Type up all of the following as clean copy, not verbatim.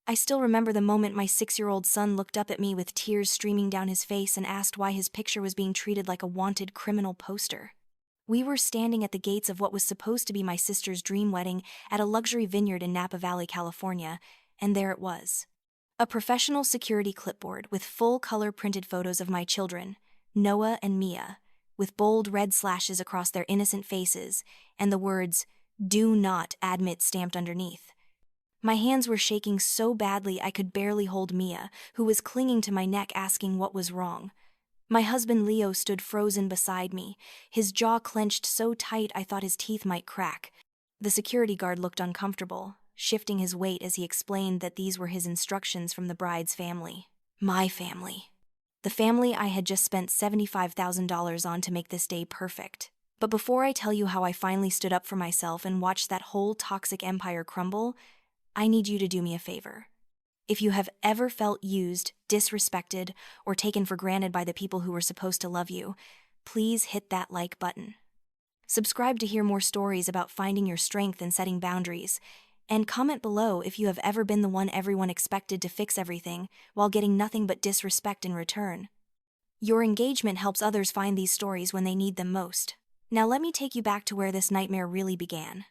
I still remember the moment my 6-year-old son looked up at me with tears streaming down his face and asked why his picture was being treated like a wanted criminal poster. We were standing at the gates of what was supposed to be my sister's dream wedding at a luxury vineyard in Napa Valley, California, and there it was. A professional security clipboard with full-color printed photos of my children, Noah and Mia, with bold red slashes across their innocent faces, and the words, "Do not admit" stamped underneath. My hands were shaking so badly I could barely hold Mia, who was clinging to my neck asking what was wrong. My husband Leo stood frozen beside me, his jaw clenched so tight I thought his teeth might crack. The security guard looked uncomfortable, shifting his weight as he explained that these were his instructions from the bride's family. My family. The family I had just spent $75,000 on to make this day perfect. But before I tell you how I finally stood up for myself and watched that whole toxic empire crumble, I need you to do me a favor. If you have ever felt used, disrespected, or taken for granted by the people who were supposed to love you, please hit that like button. Subscribe to hear more stories about finding your strength and setting boundaries, and comment below if you have ever been the one everyone expected to fix everything while getting nothing but disrespect in return. Your engagement helps others find these stories when they need them most. Now let me take you back to where this nightmare really began.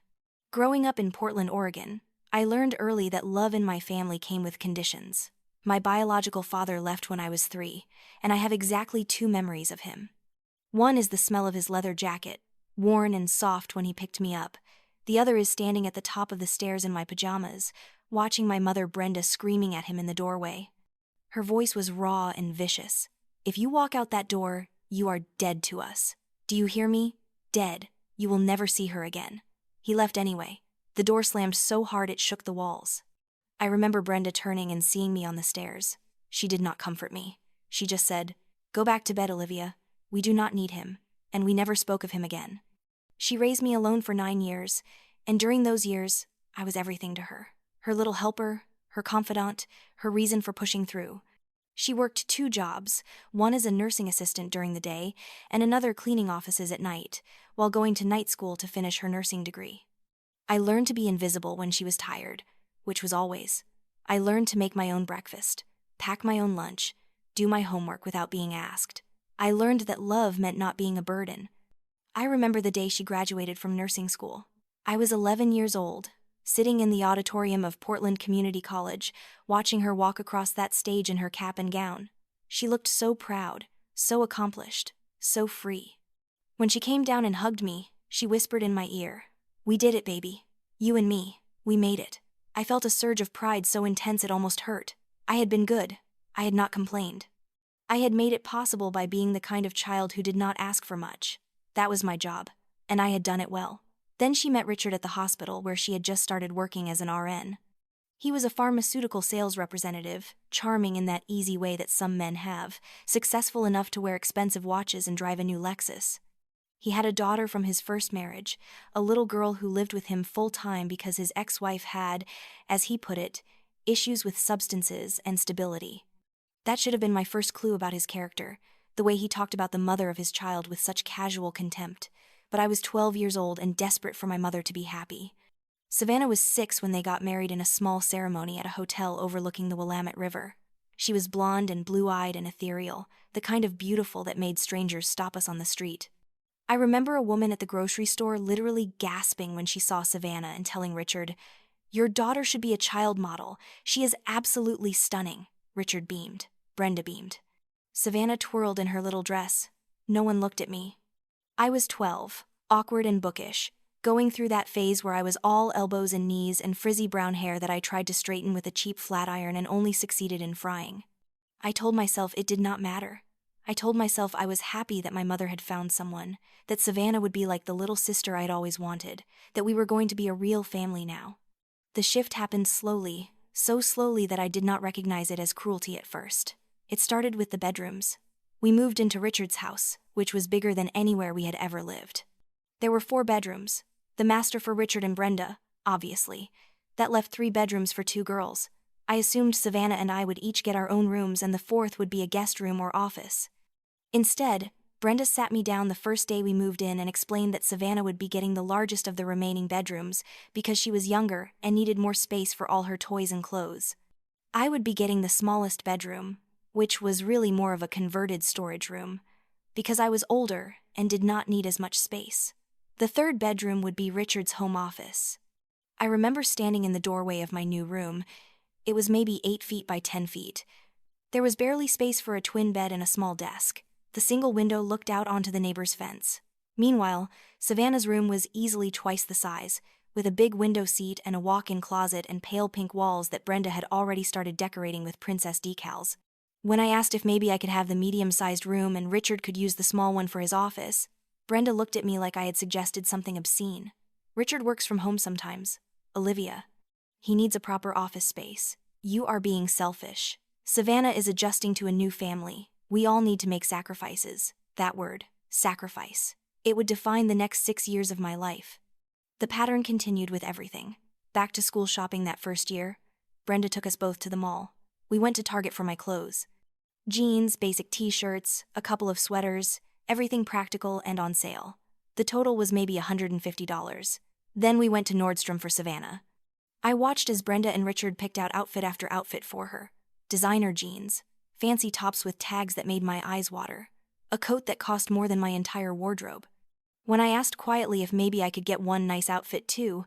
Growing up in Portland, Oregon, I learned early that love in my family came with conditions. My biological father left when I was 3, and I have exactly 2 memories of him. One is the smell of his leather jacket, worn and soft when he picked me up. The other is standing at the top of the stairs in my pajamas, watching my mother Brenda screaming at him in the doorway. Her voice was raw and vicious. "If you walk out that door, you are dead to us. Do you hear me? Dead. You will never see her again." He left anyway. The door slammed so hard it shook the walls. I remember Brenda turning and seeing me on the stairs. She did not comfort me. She just said, "Go back to bed, Olivia. We do not need him," and we never spoke of him again. She raised me alone for 9 years, and during those years, I was everything to her. Her little helper, her confidant, her reason for pushing through. She worked 2 jobs, one as a nursing assistant during the day, and another cleaning offices at night, while going to night school to finish her nursing degree. I learned to be invisible when she was tired, which was always. I learned to make my own breakfast, pack my own lunch, do my homework without being asked. I learned that love meant not being a burden. I remember the day she graduated from nursing school. I was 11 years old, sitting in the auditorium of Portland Community College, watching her walk across that stage in her cap and gown. She looked so proud, so accomplished, so free. When she came down and hugged me, she whispered in my ear, "We did it, baby. You and me, we made it." I felt a surge of pride so intense it almost hurt. I had been good. I had not complained. I had made it possible by being the kind of child who did not ask for much. That was my job, and I had done it well. Then she met Richard at the hospital where she had just started working as an RN. He was a pharmaceutical sales representative, charming in that easy way that some men have, successful enough to wear expensive watches and drive a new Lexus. He had a daughter from his first marriage, a little girl who lived with him full-time because his ex-wife had, as he put it, issues with substances and stability. That should have been my first clue about his character, the way he talked about the mother of his child with such casual contempt. But I was 12 years old and desperate for my mother to be happy. Savannah was 6 when they got married in a small ceremony at a hotel overlooking the Willamette River. She was blonde and blue-eyed and ethereal, the kind of beautiful that made strangers stop us on the street. I remember a woman at the grocery store literally gasping when she saw Savannah and telling Richard, "Your daughter should be a child model. She is absolutely stunning." Richard beamed. Brenda beamed. Savannah twirled in her little dress. No one looked at me. I was 12, awkward and bookish, going through that phase where I was all elbows and knees and frizzy brown hair that I tried to straighten with a cheap flat iron and only succeeded in frying. I told myself it did not matter. I told myself I was happy that my mother had found someone, that Savannah would be like the little sister I'd always wanted, that we were going to be a real family now. The shift happened slowly, so slowly that I did not recognize it as cruelty at first. It started with the bedrooms. We moved into Richard's house, which was bigger than anywhere we had ever lived. There were 4 bedrooms, the master for Richard and Brenda, obviously. That left 3 bedrooms for 2 girls. I assumed Savannah and I would each get our own rooms and the 4th would be a guest room or office. Instead, Brenda sat me down the first day we moved in and explained that Savannah would be getting the largest of the remaining bedrooms because she was younger and needed more space for all her toys and clothes. I would be getting the smallest bedroom, which was really more of a converted storage room, because I was older and did not need as much space. The third bedroom would be Richard's home office. I remember standing in the doorway of my new room. It was maybe 8 feet by 10 feet. There was barely space for a twin bed and a small desk. The single window looked out onto the neighbor's fence. Meanwhile, Savannah's room was easily twice the size, with a big window seat and a walk-in closet and pale pink walls that Brenda had already started decorating with princess decals. When I asked if maybe I could have the medium-sized room and Richard could use the small one for his office, Brenda looked at me like I had suggested something obscene. Richard works from home sometimes. Olivia. He needs a proper office space. You are being selfish. Savannah is adjusting to a new family. We all need to make sacrifices. That word, sacrifice. It would define the next 6 years of my life. The pattern continued with everything. Back to school shopping that first year, Brenda took us both to the mall. We went to Target for my clothes. Jeans, basic t-shirts, a couple of sweaters, everything practical and on sale. The total was maybe $150. Then we went to Nordstrom for Savannah. I watched as Brenda and Richard picked out outfit after outfit for her. Designer jeans, fancy tops with tags that made my eyes water, a coat that cost more than my entire wardrobe. When I asked quietly if maybe I could get one nice outfit too,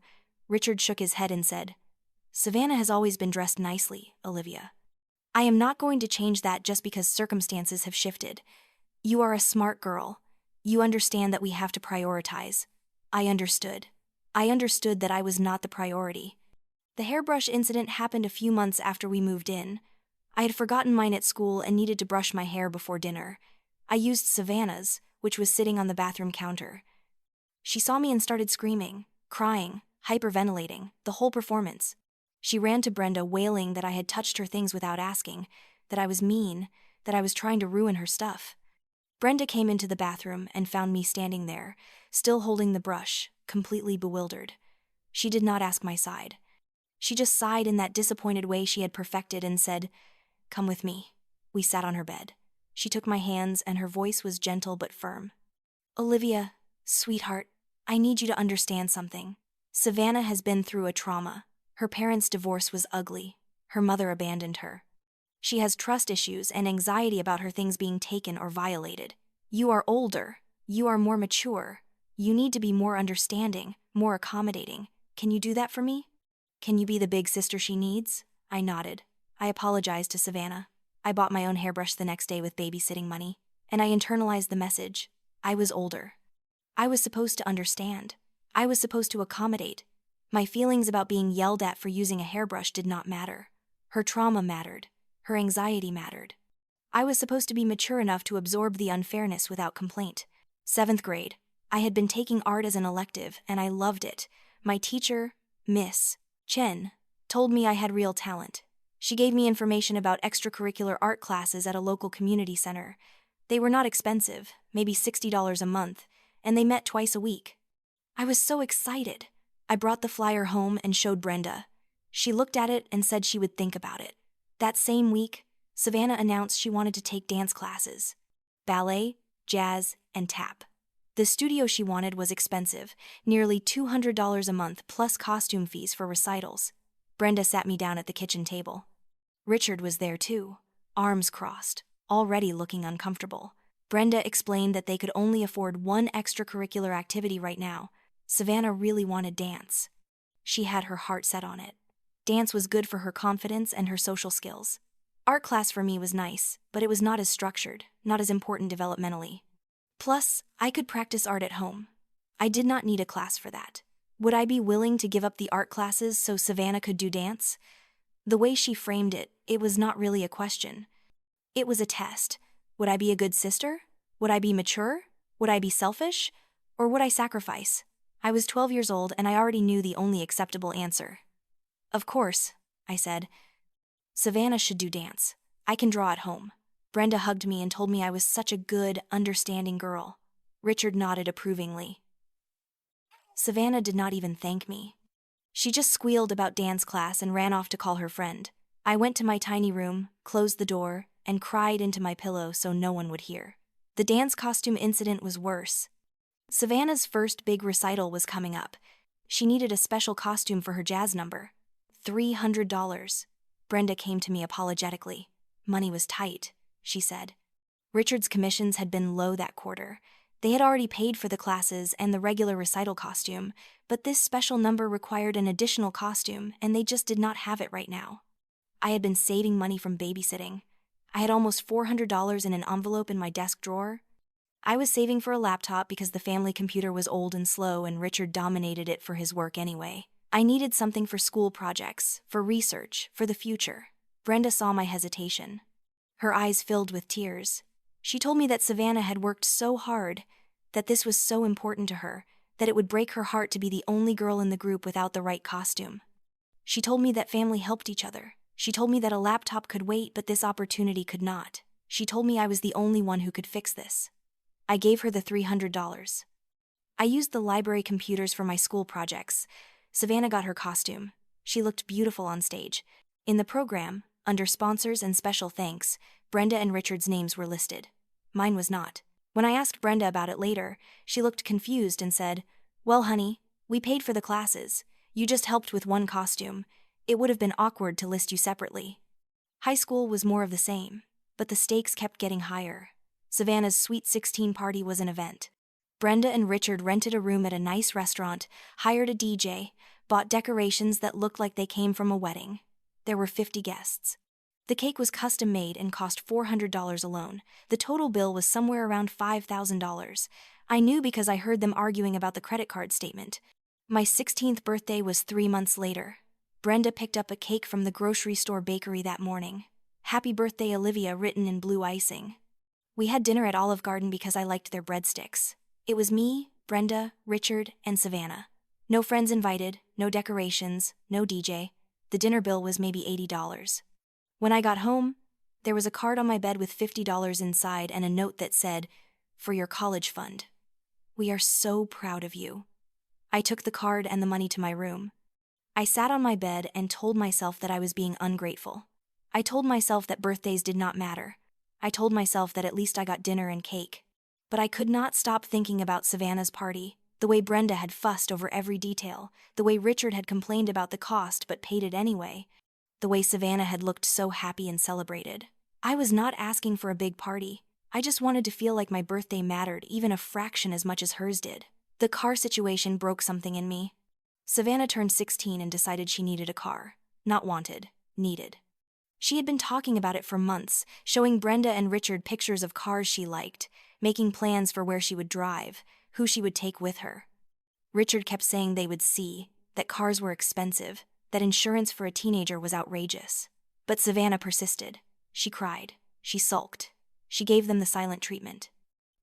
Richard shook his head and said, "Savannah has always been dressed nicely, Olivia. I am not going to change that just because circumstances have shifted. You are a smart girl. You understand that we have to prioritize." I understood. I understood that I was not the priority. The hairbrush incident happened a few months after we moved in. I had forgotten mine at school and needed to brush my hair before dinner. I used Savannah's, which was sitting on the bathroom counter. She saw me and started screaming, crying, hyperventilating, the whole performance. She ran to Brenda wailing that I had touched her things without asking, that I was mean, that I was trying to ruin her stuff. Brenda came into the bathroom and found me standing there, still holding the brush, completely bewildered. She did not ask my side. She just sighed in that disappointed way she had perfected and said, "Come with me." We sat on her bed. She took my hands and her voice was gentle but firm. "Olivia, sweetheart, I need you to understand something. Savannah has been through a trauma. Her parents' divorce was ugly. Her mother abandoned her. She has trust issues and anxiety about her things being taken or violated. You are older. You are more mature. You need to be more understanding, more accommodating. Can you do that for me? Can you be the big sister she needs?" I nodded. I apologized to Savannah. I bought my own hairbrush the next day with babysitting money, and I internalized the message. I was older. I was supposed to understand. I was supposed to accommodate. My feelings about being yelled at for using a hairbrush did not matter. Her trauma mattered. Her anxiety mattered. I was supposed to be mature enough to absorb the unfairness without complaint. 7th grade. I had been taking art as an elective, and I loved it. My teacher, Miss Chen, told me I had real talent. She gave me information about extracurricular art classes at a local community center. They were not expensive, maybe $60 a month, and they met twice a week. I was so excited. I brought the flyer home and showed Brenda. She looked at it and said she would think about it. That same week, Savannah announced she wanted to take dance classes. Ballet, jazz, and tap. The studio she wanted was expensive, nearly $200 a month plus costume fees for recitals. Brenda sat me down at the kitchen table. Richard was there too, arms crossed, already looking uncomfortable. Brenda explained that they could only afford one extracurricular activity right now. Savannah really wanted dance. She had her heart set on it. Dance was good for her confidence and her social skills. Art class for me was nice, but it was not as structured, not as important developmentally. Plus, I could practice art at home. I did not need a class for that. Would I be willing to give up the art classes so Savannah could do dance? The way she framed it, it was not really a question. It was a test. Would I be a good sister? Would I be mature? Would I be selfish? Or would I sacrifice? I was 12 years old and I already knew the only acceptable answer. "Of course," I said. "Savannah should do dance. I can draw at home." Brenda hugged me and told me I was such a good, understanding girl. Richard nodded approvingly. Savannah did not even thank me. She just squealed about dance class and ran off to call her friend. I went to my tiny room, closed the door, and cried into my pillow so no one would hear. The dance costume incident was worse. Savannah's first big recital was coming up. She needed a special costume for her jazz number. $300. Brenda came to me apologetically. Money was tight, she said. Richard's commissions had been low that quarter. They had already paid for the classes and the regular recital costume, but this special number required an additional costume, and they just did not have it right now. I had been saving money from babysitting. I had almost $400 in an envelope in my desk drawer. I was saving for a laptop because the family computer was old and slow and Richard dominated it for his work anyway. I needed something for school projects, for research, for the future. Brenda saw my hesitation. Her eyes filled with tears. She told me that Savannah had worked so hard, that this was so important to her, that it would break her heart to be the only girl in the group without the right costume. She told me that family helped each other. She told me that a laptop could wait, but this opportunity could not. She told me I was the only one who could fix this. I gave her the $300. I used the library computers for my school projects. Savannah got her costume. She looked beautiful on stage. In the program, under sponsors and special thanks, Brenda and Richard's names were listed. Mine was not. When I asked Brenda about it later, she looked confused and said, "Well, honey, we paid for the classes. You just helped with one costume. It would have been awkward to list you separately." High school was more of the same, but the stakes kept getting higher. Savannah's Sweet 16 party was an event. Brenda and Richard rented a room at a nice restaurant, hired a DJ, bought decorations that looked like they came from a wedding. There were 50 guests. The cake was custom-made and cost $400 alone. The total bill was somewhere around $5,000. I knew because I heard them arguing about the credit card statement. My 16th birthday was 3 months later. Brenda picked up a cake from the grocery store bakery that morning. "Happy birthday, Olivia," written in blue icing. We had dinner at Olive Garden because I liked their breadsticks. It was me, Brenda, Richard, and Savannah. No friends invited, no decorations, no DJ. The dinner bill was maybe $80. When I got home, there was a card on my bed with $50 inside and a note that said, "For your college fund. We are so proud of you." I took the card and the money to my room. I sat on my bed and told myself that I was being ungrateful. I told myself that birthdays did not matter. I told myself that at least I got dinner and cake. But I could not stop thinking about Savannah's party, the way Brenda had fussed over every detail, the way Richard had complained about the cost but paid it anyway, the way Savannah had looked so happy and celebrated. I was not asking for a big party. I just wanted to feel like my birthday mattered even a fraction as much as hers did. The car situation broke something in me. Savannah turned 16 and decided she needed a car. Not wanted, needed. She had been talking about it for months, showing Brenda and Richard pictures of cars she liked, making plans for where she would drive, who she would take with her. Richard kept saying they would see, that cars were expensive, that insurance for a teenager was outrageous. But Savannah persisted. She cried. She sulked. She gave them the silent treatment.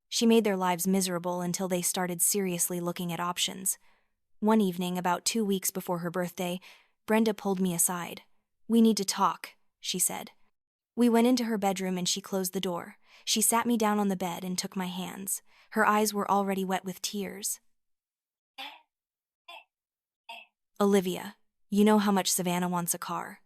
She made their lives miserable until they started seriously looking at options. One evening, about 2 weeks before her birthday, Brenda pulled me aside. "We need to talk," she said. We went into her bedroom and she closed the door. She sat me down on the bed and took my hands. Her eyes were already wet with tears. "Olivia, you know how much Savannah wants a car.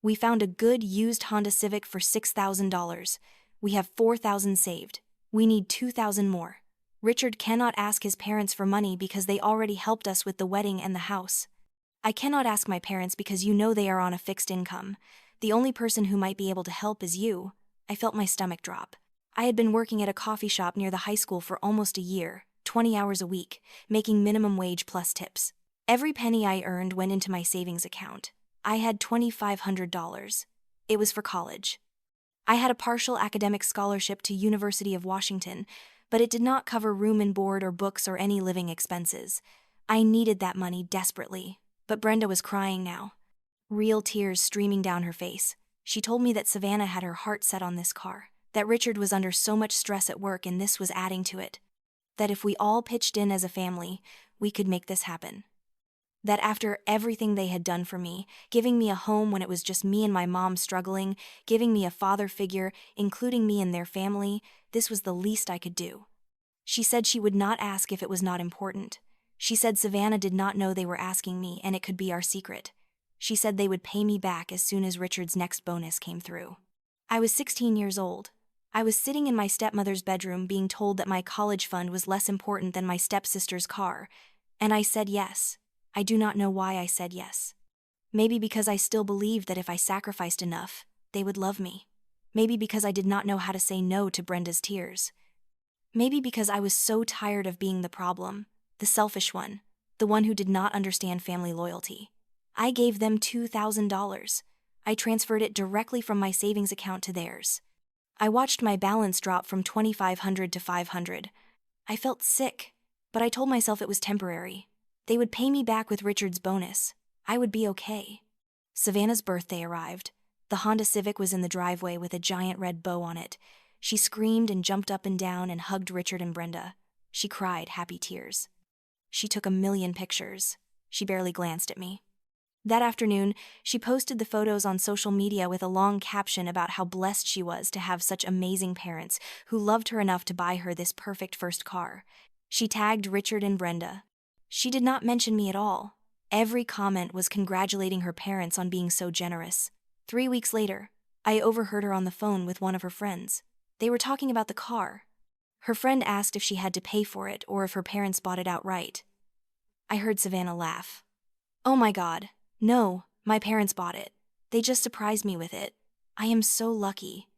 We found a good used Honda Civic for $6,000. We have $4,000 saved. We need $2,000 more. Richard cannot ask his parents for money because they already helped us with the wedding and the house. I cannot ask my parents because you know they are on a fixed income. The only person who might be able to help is you." I felt my stomach drop. I had been working at a coffee shop near the high school for almost a year, 20 hours a week, making minimum wage plus tips. Every penny I earned went into my savings account. I had $2,500. It was for college. I had a partial academic scholarship to University of Washington, but it did not cover room and board or books or any living expenses. I needed that money desperately, but Brenda was crying now. Real tears streaming down her face. She told me that Savannah had her heart set on this car, that Richard was under so much stress at work and this was adding to it, that if we all pitched in as a family, we could make this happen. That after everything they had done for me, giving me a home when it was just me and my mom struggling, giving me a father figure, including me in their family, this was the least I could do. She said she would not ask if it was not important. She said Savannah did not know they were asking me and it could be our secret. She said they would pay me back as soon as Richard's next bonus came through. I was 16 years old. I was sitting in my stepmother's bedroom being told that my college fund was less important than my stepsister's car, and I said yes. I do not know why I said yes. Maybe because I still believed that if I sacrificed enough, they would love me. Maybe because I did not know how to say no to Brenda's tears. Maybe because I was so tired of being the problem, the selfish one, the one who did not understand family loyalty. I gave them $2,000. I transferred it directly from my savings account to theirs. I watched my balance drop from $2,500 to $500. I felt sick, but I told myself it was temporary. They would pay me back with Richard's bonus. I would be okay. Savannah's birthday arrived. The Honda Civic was in the driveway with a giant red bow on it. She screamed and jumped up and down and hugged Richard and Brenda. She cried happy tears. She took a million pictures. She barely glanced at me. That afternoon, she posted the photos on social media with a long caption about how blessed she was to have such amazing parents who loved her enough to buy her this perfect first car. She tagged Richard and Brenda. She did not mention me at all. Every comment was congratulating her parents on being so generous. 3 weeks later, I overheard her on the phone with one of her friends. They were talking about the car. Her friend asked if she had to pay for it or if her parents bought it outright. I heard Savannah laugh. "Oh my God, no, my parents bought it. They just surprised me with it. I am so lucky."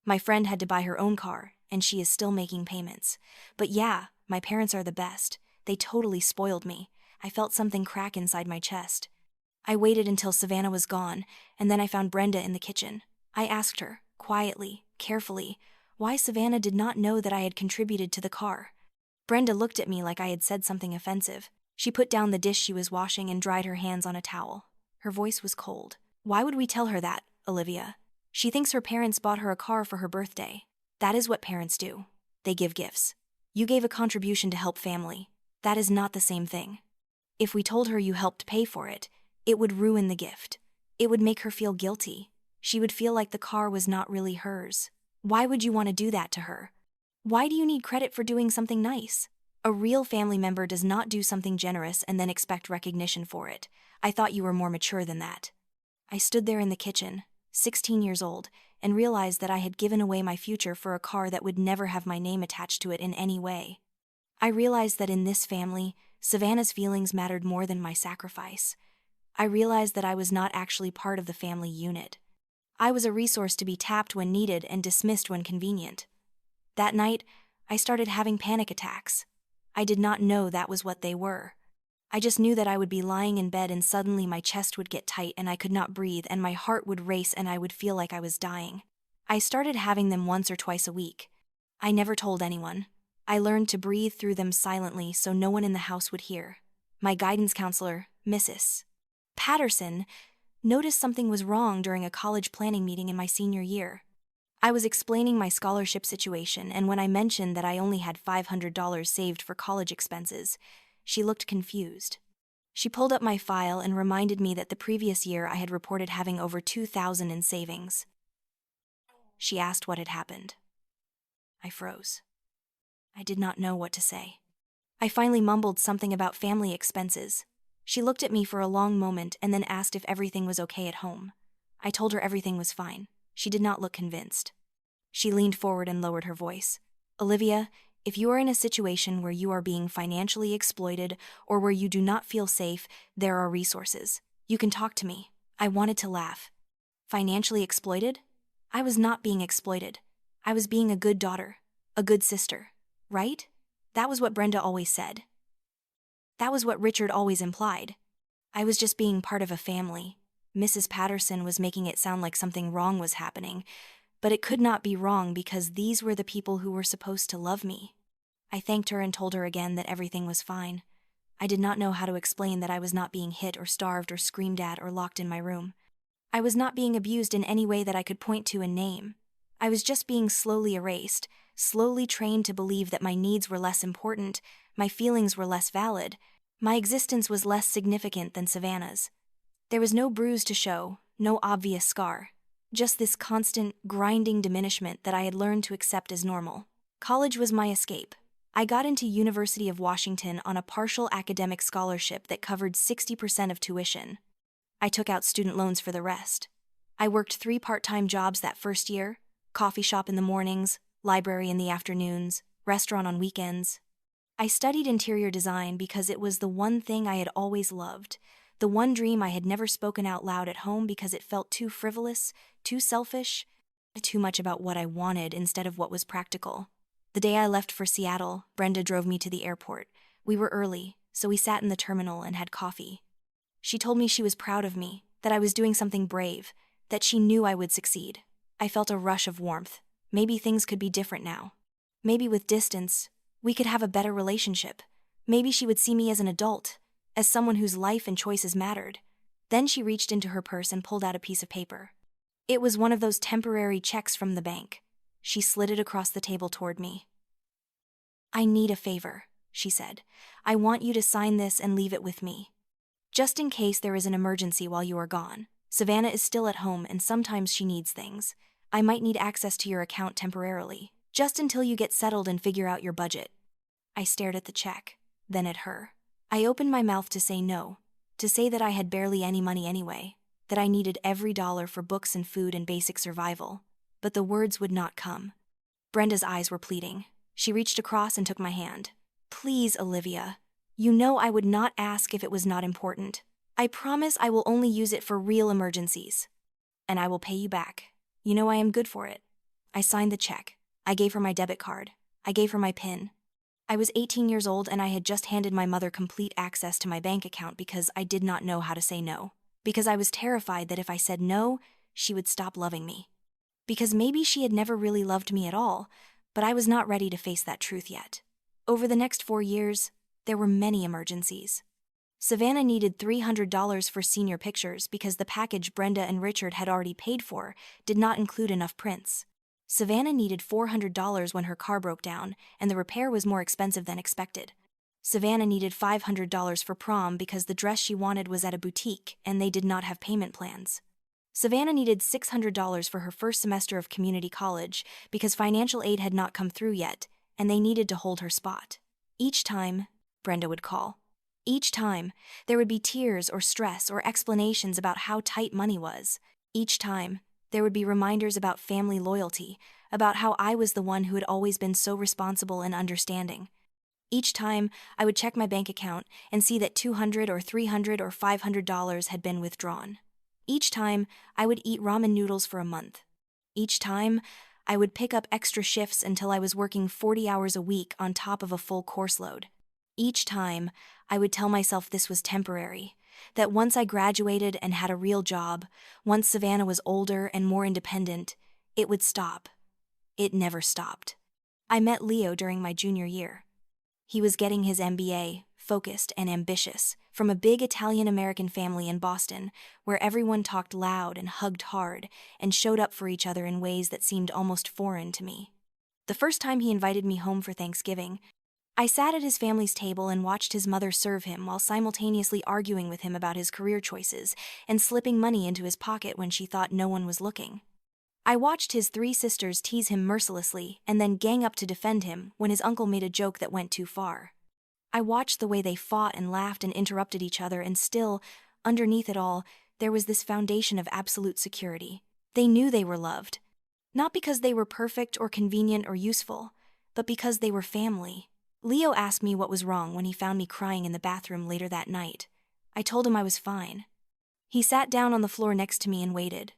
My friend had to buy her own car, and she is still making payments. But yeah, my parents are the best. They totally spoiled me. I felt something crack inside my chest. I waited until Savannah was gone, and then I found Brenda in the kitchen. I asked her, quietly, carefully, why Savannah did not know that I had contributed to the car. Brenda looked at me like I had said something offensive. She put down the dish she was washing and dried her hands on a towel. Her voice was cold. "Why would we tell her that, Olivia? She thinks her parents bought her a car for her birthday. That is what parents do. They give gifts. You gave a contribution to help family. That is not the same thing. If we told her you helped pay for it, it would ruin the gift. It would make her feel guilty. She would feel like the car was not really hers. Why would you want to do that to her? Why do you need credit for doing something nice? A real family member does not do something generous and then expect recognition for it. I thought you were more mature than that." I stood there in the kitchen, 16 years old, and realized that I had given away my future for a car that would never have my name attached to it in any way. I realized that in this family, Savannah's feelings mattered more than my sacrifice. I realized that I was not actually part of the family unit. I was a resource to be tapped when needed and dismissed when convenient. That night, I started having panic attacks. I did not know that was what they were. I just knew that I would be lying in bed and suddenly my chest would get tight and I could not breathe and my heart would race and I would feel like I was dying. I started having them once or twice a week. I never told anyone. I learned to breathe through them silently so no one in the house would hear. My guidance counselor, Mrs. Patterson, noticed something was wrong during a college planning meeting in my senior year. I was explaining my scholarship situation, and when I mentioned that I only had $500 saved for college expenses, she looked confused. She pulled up my file and reminded me that the previous year I had reported having over $2,000 in savings. She asked what had happened. I froze. I did not know what to say. I finally mumbled something about family expenses. She looked at me for a long moment and then asked if everything was okay at home. I told her everything was fine. She did not look convinced. She leaned forward and lowered her voice. "Olivia, if you are in a situation where you are being financially exploited or where you do not feel safe, there are resources. You can talk to me." I wanted to laugh. Financially exploited? I was not being exploited. I was being a good daughter, a good sister, right? That was what Brenda always said. That was what Richard always implied. I was just being part of a family. Mrs. Patterson was making it sound like something wrong was happening, but it could not be wrong because these were the people who were supposed to love me. I thanked her and told her again that everything was fine. I did not know how to explain that I was not being hit or starved or screamed at or locked in my room. I was not being abused in any way that I could point to and name. I was just being slowly erased, slowly trained to believe that my needs were less important, my feelings were less valid, my existence was less significant than Savannah's. There was no bruise to show, no obvious scar, just this constant, grinding diminishment that I had learned to accept as normal. College was my escape. I got into University of Washington on a partial academic scholarship that covered 60% of tuition. I took out student loans for the rest. I worked 3 part-time jobs that first year: coffee shop in the mornings, library in the afternoons, restaurant on weekends. I studied interior design because it was the one thing I had always loved, The one dream I had never spoken out loud at home because it felt too frivolous, too selfish, too much about what I wanted instead of what was practical. The day I left for Seattle, Brenda drove me to the airport. We were early, so we sat in the terminal and had coffee. She told me she was proud of me, that I was doing something brave, that she knew I would succeed. I felt a rush of warmth. Maybe things could be different now. Maybe with distance, we could have a better relationship. Maybe she would see me as an adult, as someone whose life and choices mattered. Then she reached into her purse and pulled out a piece of paper. It was one of those temporary checks from the bank. She slid it across the table toward me. "I need a favor," she said. "I want you to sign this and leave it with me. Just in case there is an emergency while you are gone. Savannah is still at home and sometimes she needs things. I might need access to your account temporarily, just until you get settled and figure out your budget." I stared at the check, then at her. I opened my mouth to say no, to say that I had barely any money anyway, that I needed every dollar for books and food and basic survival, but the words would not come. Brenda's eyes were pleading. She reached across and took my hand. "Please, Olivia. You know I would not ask if it was not important. I promise I will only use it for real emergencies. And I will pay you back. You know I am good for it." I signed the check. I gave her my debit card. I gave her my PIN. I was 18 years old and I had just handed my mother complete access to my bank account because I did not know how to say no. Because I was terrified that if I said no, she would stop loving me. Because maybe she had never really loved me at all, but I was not ready to face that truth yet. Over the next 4 years, there were many emergencies. Savannah needed $300 for senior pictures because the package Brenda and Richard had already paid for did not include enough prints. Savannah needed $400 when her car broke down, and the repair was more expensive than expected. Savannah needed $500 for prom because the dress she wanted was at a boutique and they did not have payment plans. Savannah needed $600 for her first semester of community college because financial aid had not come through yet, and they needed to hold her spot. Each time, Brenda would call. Each time, there would be tears or stress or explanations about how tight money was. Each time, there would be reminders about family loyalty, about how I was the one who had always been so responsible and understanding. Each time, I would check my bank account and see that $200 or $300 or $500 had been withdrawn. Each time, I would eat ramen noodles for a month. Each time, I would pick up extra shifts until I was working 40 hours a week on top of a full course load. Each time, I would tell myself this was temporary, that once I graduated and had a real job, once Savannah was older and more independent, it would stop. It never stopped. I met Leo during my junior year. He was getting his MBA, focused and ambitious, from a big Italian-American family in Boston, where everyone talked loud and hugged hard and showed up for each other in ways that seemed almost foreign to me. The first time he invited me home for Thanksgiving, I sat at his family's table and watched his mother serve him while simultaneously arguing with him about his career choices and slipping money into his pocket when she thought no one was looking. I watched his 3 sisters tease him mercilessly and then gang up to defend him when his uncle made a joke that went too far. I watched the way they fought and laughed and interrupted each other, and still, underneath it all, there was this foundation of absolute security. They knew they were loved. Not because they were perfect or convenient or useful, but because they were family. Leo asked me what was wrong when he found me crying in the bathroom later that night. I told him I was fine. He sat down on the floor next to me and waited.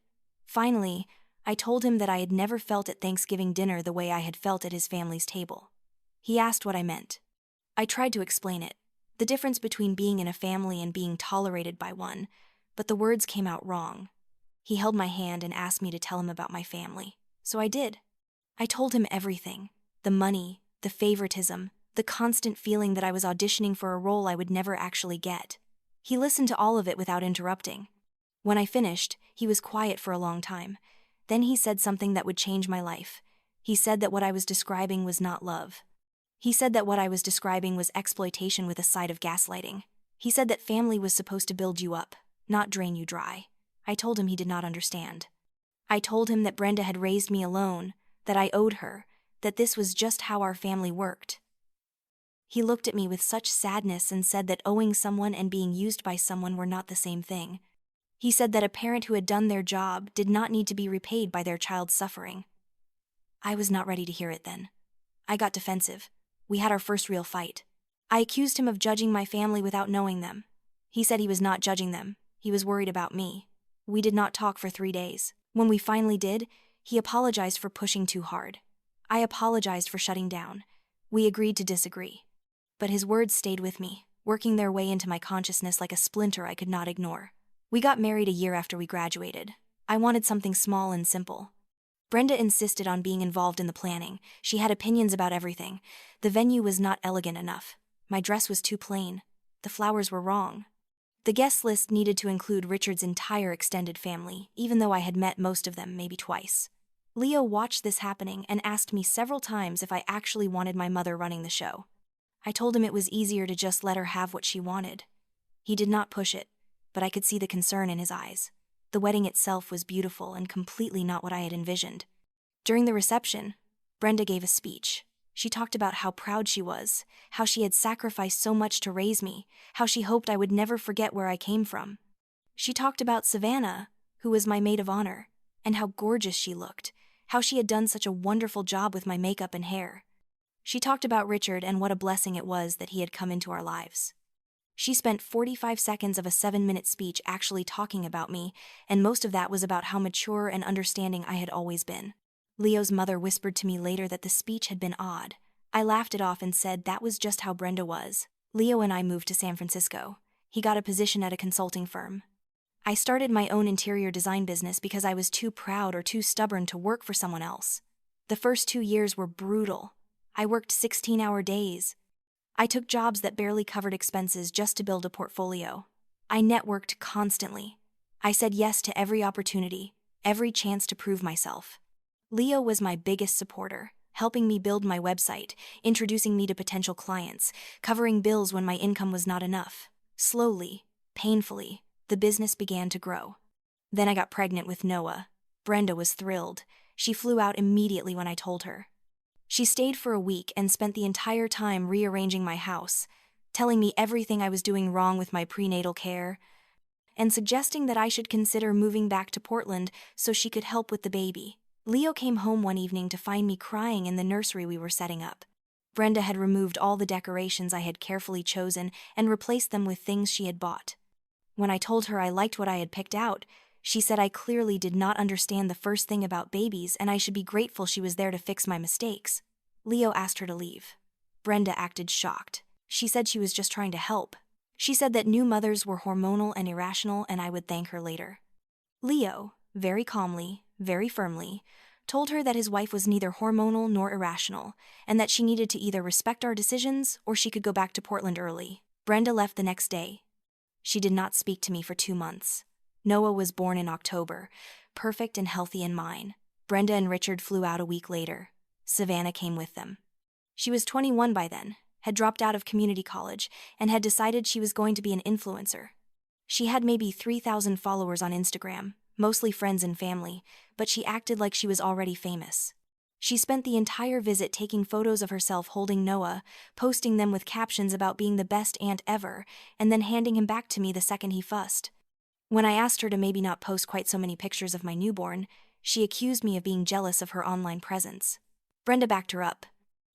Finally, I told him that I had never felt at Thanksgiving dinner the way I had felt at his family's table. He asked what I meant. I tried to explain it, the difference between being in a family and being tolerated by one, but the words came out wrong. He held my hand and asked me to tell him about my family, so I did. I told him everything, the money, the favoritism, the constant feeling that I was auditioning for a role I would never actually get. He listened to all of it without interrupting. When I finished, he was quiet for a long time. Then he said something that would change my life. He said that what I was describing was not love. He said that what I was describing was exploitation with a side of gaslighting. He said that family was supposed to build you up, not drain you dry. I told him he did not understand. I told him that Brenda had raised me alone, that I owed her, that this was just how our family worked. He looked at me with such sadness and said that owing someone and being used by someone were not the same thing. He said that a parent who had done their job did not need to be repaid by their child's suffering. I was not ready to hear it then. I got defensive. We had our first real fight. I accused him of judging my family without knowing them. He said he was not judging them. He was worried about me. We did not talk for 3 days. When we finally did, he apologized for pushing too hard. I apologized for shutting down. We agreed to disagree. But his words stayed with me, working their way into my consciousness like a splinter I could not ignore. We got married a year after we graduated. I wanted something small and simple. Brenda insisted on being involved in the planning. She had opinions about everything. The venue was not elegant enough. My dress was too plain. The flowers were wrong. The guest list needed to include Richard's entire extended family, even though I had met most of them maybe twice. Leo watched this happening and asked me several times if I actually wanted my mother running the show. I told him it was easier to just let her have what she wanted. He did not push it, but I could see the concern in his eyes. The wedding itself was beautiful and completely not what I had envisioned. During the reception, Brenda gave a speech. She talked about how proud she was, how she had sacrificed so much to raise me, how she hoped I would never forget where I came from. She talked about Savannah, who was my maid of honor, and how gorgeous she looked, how she had done such a wonderful job with my makeup and hair. She talked about Richard and what a blessing it was that he had come into our lives. She spent 45 seconds of a 7-minute speech actually talking about me, and most of that was about how mature and understanding I had always been. Leo's mother whispered to me later that the speech had been odd. I laughed it off and said that was just how Brenda was. Leo and I moved to San Francisco. He got a position at a consulting firm. I started my own interior design business because I was too proud or too stubborn to work for someone else. The first 2 years were brutal. I worked 16-hour days. I took jobs that barely covered expenses just to build a portfolio. I networked constantly. I said yes to every opportunity, every chance to prove myself. Leo was my biggest supporter, helping me build my website, introducing me to potential clients, covering bills when my income was not enough. Slowly, painfully, the business began to grow. Then I got pregnant with Noah. Brenda was thrilled. She flew out immediately when I told her. She stayed for a week and spent the entire time rearranging my house, telling me everything I was doing wrong with my prenatal care, and suggesting that I should consider moving back to Portland so she could help with the baby. Leo came home one evening to find me crying in the nursery we were setting up. Brenda had removed all the decorations I had carefully chosen and replaced them with things she had bought. When I told her I liked what I had picked out, she said I clearly did not understand the first thing about babies and I should be grateful she was there to fix my mistakes. Leo asked her to leave. Brenda acted shocked. She said she was just trying to help. She said that new mothers were hormonal and irrational and I would thank her later. Leo, very calmly, very firmly, told her that his wife was neither hormonal nor irrational, and that she needed to either respect our decisions or she could go back to Portland early. Brenda left the next day. She did not speak to me for 2 months. Noah was born in October, perfect and healthy in mine. Brenda and Richard flew out a week later. Savannah came with them. She was 21 by then, had dropped out of community college, and had decided she was going to be an influencer. She had maybe 3,000 followers on Instagram, mostly friends and family, but she acted like she was already famous. She spent the entire visit taking photos of herself holding Noah, posting them with captions about being the best aunt ever, and then handing him back to me the second he fussed. When I asked her to maybe not post quite so many pictures of my newborn, she accused me of being jealous of her online presence. Brenda backed her up.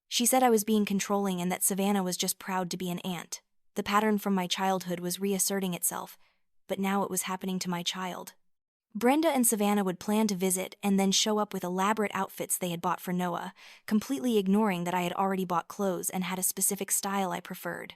She said I was being controlling and that Savannah was just proud to be an aunt. The pattern from my childhood was reasserting itself, but now it was happening to my child. Brenda and Savannah would plan to visit and then show up with elaborate outfits they had bought for Noah, completely ignoring that I had already bought clothes and had a specific style I preferred.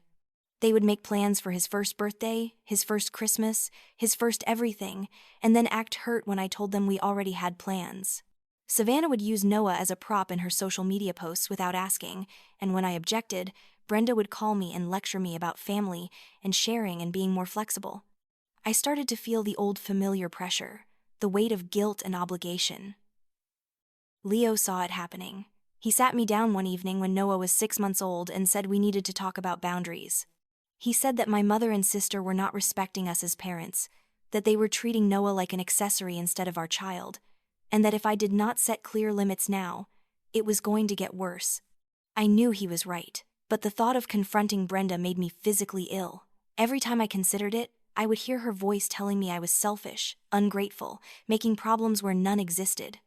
They would make plans for his first birthday, his first Christmas, his first everything, and then act hurt when I told them we already had plans. Savannah would use Noah as a prop in her social media posts without asking, and when I objected, Brenda would call me and lecture me about family and sharing and being more flexible. I started to feel the old familiar pressure, the weight of guilt and obligation. Leo saw it happening. He sat me down one evening when Noah was 6 months old and said we needed to talk about boundaries. He said that my mother and sister were not respecting us as parents, that they were treating Noah like an accessory instead of our child, and that if I did not set clear limits now, it was going to get worse. I knew he was right, but the thought of confronting Brenda made me physically ill. Every time I considered it, I would hear her voice telling me I was selfish, ungrateful, making problems where none existed.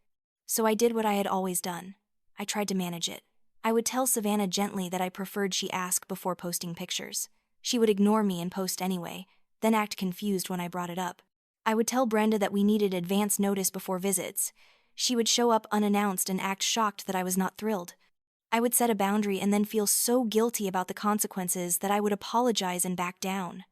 So I did what I had always done. I tried to manage it. I would tell Savannah gently that I preferred she ask before posting pictures. She would ignore me and post anyway, then act confused when I brought it up. I would tell Brenda that we needed advance notice before visits. She would show up unannounced and act shocked that I was not thrilled. I would set a boundary and then feel so guilty about the consequences that I would apologize and back down.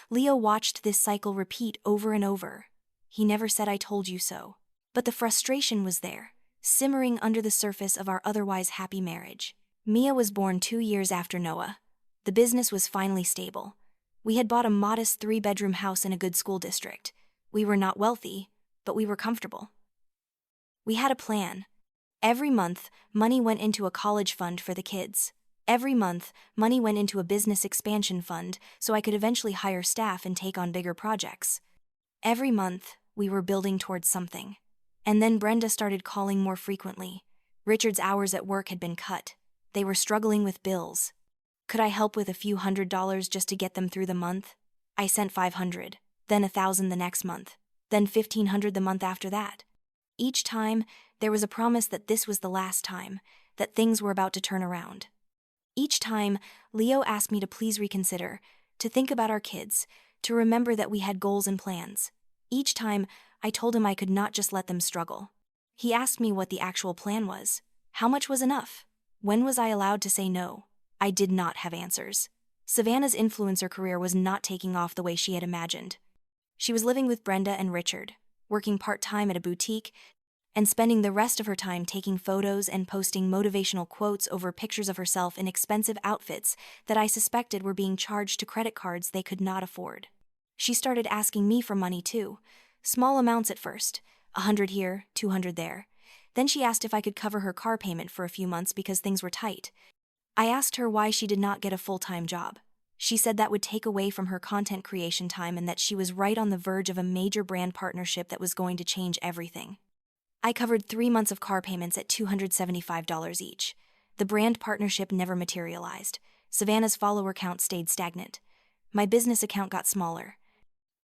Leo watched this cycle repeat over and over. He never said I told you so. But the frustration was there, simmering under the surface of our otherwise happy marriage. Mia was born 2 years after Noah. The business was finally stable. We had bought a modest 3-bedroom house in a good school district. We were not wealthy, but we were comfortable. We had a plan. Every month, money went into a college fund for the kids. Every month, money went into a business expansion fund so I could eventually hire staff and take on bigger projects. Every month, we were building towards something. And then Brenda started calling more frequently. Richard's hours at work had been cut. They were struggling with bills. Could I help with a few $100s just to get them through the month? I sent $500, then $1,000 the next month, then $1,500 the month after that. Each time, there was a promise that this was the last time, that things were about to turn around. Each time, Leo asked me to please reconsider, to think about our kids, to remember that we had goals and plans. Each time, I told him I could not just let them struggle. He asked me what the actual plan was. How much was enough? When was I allowed to say no? I did not have answers. Savannah's influencer career was not taking off the way she had imagined. She was living with Brenda and Richard, working part-time at a boutique, and spending the rest of her time taking photos and posting motivational quotes over pictures of herself in expensive outfits that I suspected were being charged to credit cards they could not afford. She started asking me for money too, small amounts at first, 100 here, 200 there. Then she asked if I could cover her car payment for a few months because things were tight. I asked her why she did not get a full-time job. She said that would take away from her content creation time and that she was right on the verge of a major brand partnership that was going to change everything. I covered 3 months of car payments at $275 each. The brand partnership never materialized. Savannah's follower count stayed stagnant. My business account got smaller.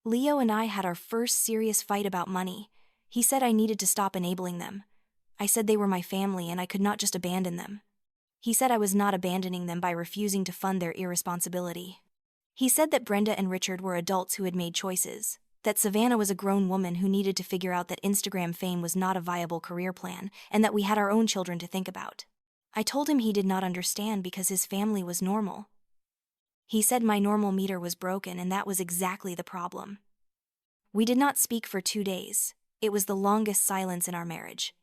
Leo and I had our first serious fight about money. He said I needed to stop enabling them. I said they were my family and I could not just abandon them. He said I was not abandoning them by refusing to fund their irresponsibility. He said that Brenda and Richard were adults who had made choices, that Savannah was a grown woman who needed to figure out that Instagram fame was not a viable career plan, and that we had our own children to think about. I told him he did not understand because his family was normal. He said my normal meter was broken and that was exactly the problem. We did not speak for 2 days. It was the longest silence in our marriage.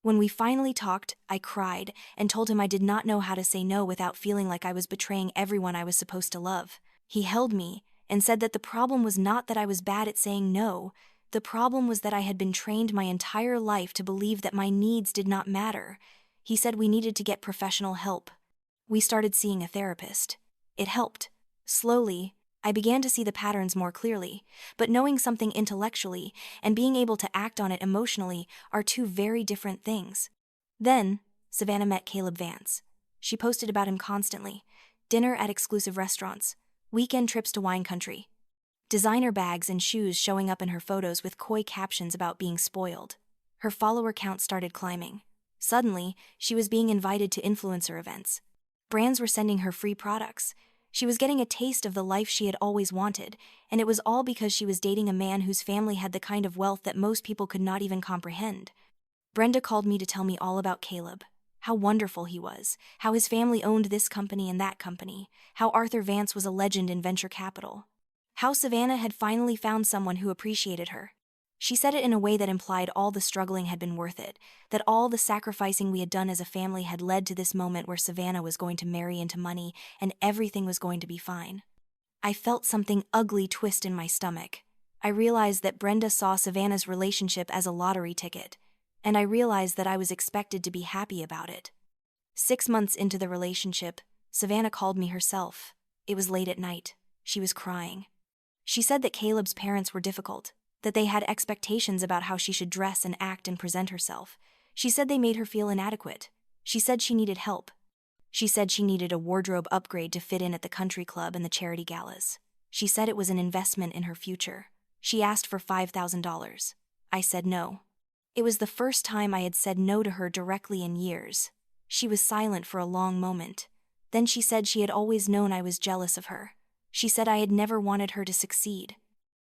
When we finally talked, I cried and told him I did not know how to say no without feeling like I was betraying everyone I was supposed to love. He held me and said that the problem was not that I was bad at saying no. The problem was that I had been trained my entire life to believe that my needs did not matter. He said we needed to get professional help. We started seeing a therapist. It helped. Slowly, I began to see the patterns more clearly, but knowing something intellectually and being able to act on it emotionally are two very different things. Then, Savannah met Caleb Vance. She posted about him constantly. Dinner at exclusive restaurants, weekend trips to wine country, designer bags and shoes showing up in her photos with coy captions about being spoiled. Her follower count started climbing. Suddenly, she was being invited to influencer events. Brands were sending her free products. She was getting a taste of the life she had always wanted, and it was all because she was dating a man whose family had the kind of wealth that most people could not even comprehend. Brenda called me to tell me all about Caleb, how wonderful he was, how his family owned this company and that company, how Arthur Vance was a legend in venture capital, how Savannah had finally found someone who appreciated her. She said it in a way that implied all the struggling had been worth it, that all the sacrificing we had done as a family had led to this moment where Savannah was going to marry into money and everything was going to be fine. I felt something ugly twist in my stomach. I realized that Brenda saw Savannah's relationship as a lottery ticket, and I realized that I was expected to be happy about it. 6 months into the relationship, Savannah called me herself. It was late at night. She was crying. She said that Caleb's parents were difficult, that they had expectations about how she should dress and act and present herself. She said they made her feel inadequate. She said she needed help. She said she needed a wardrobe upgrade to fit in at the country club and the charity galas. She said it was an investment in her future. She asked for $5,000. I said no. It was the first time I had said no to her directly in years. She was silent for a long moment. Then she said she had always known I was jealous of her. She said I had never wanted her to succeed.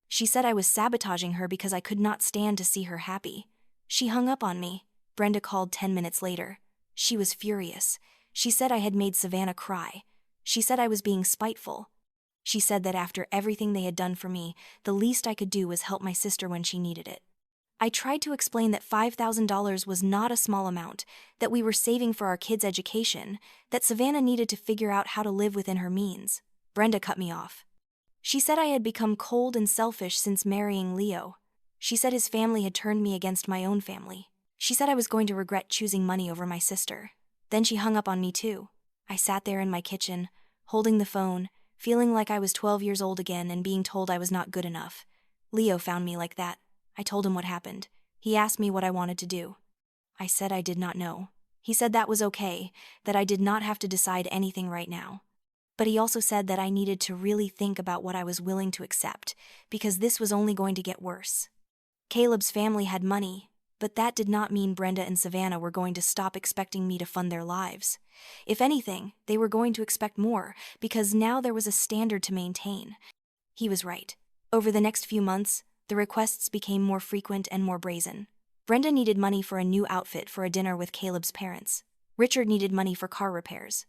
She said I was sabotaging her because I could not stand to see her happy. She hung up on me. Brenda called 10 minutes later. She was furious. She said I had made Savannah cry. She said I was being spiteful. She said that after everything they had done for me, the least I could do was help my sister when she needed it. I tried to explain that $5,000 was not a small amount, that we were saving for our kids' education, that Savannah needed to figure out how to live within her means. Brenda cut me off. She said I had become cold and selfish since marrying Leo. She said his family had turned me against my own family. She said I was going to regret choosing money over my sister. Then she hung up on me too. I sat there in my kitchen, holding the phone, feeling like I was 12 years old again and being told I was not good enough. Leo found me like that. I told him what happened. He asked me what I wanted to do. I said I did not know. He said that was okay, that I did not have to decide anything right now. But he also said that I needed to really think about what I was willing to accept, because this was only going to get worse. Caleb's family had money, but that did not mean Brenda and Savannah were going to stop expecting me to fund their lives. If anything, they were going to expect more, because now there was a standard to maintain. He was right. Over the next few months, the requests became more frequent and more brazen. Brenda needed money for a new outfit for a dinner with Caleb's parents. Richard needed money for car repairs.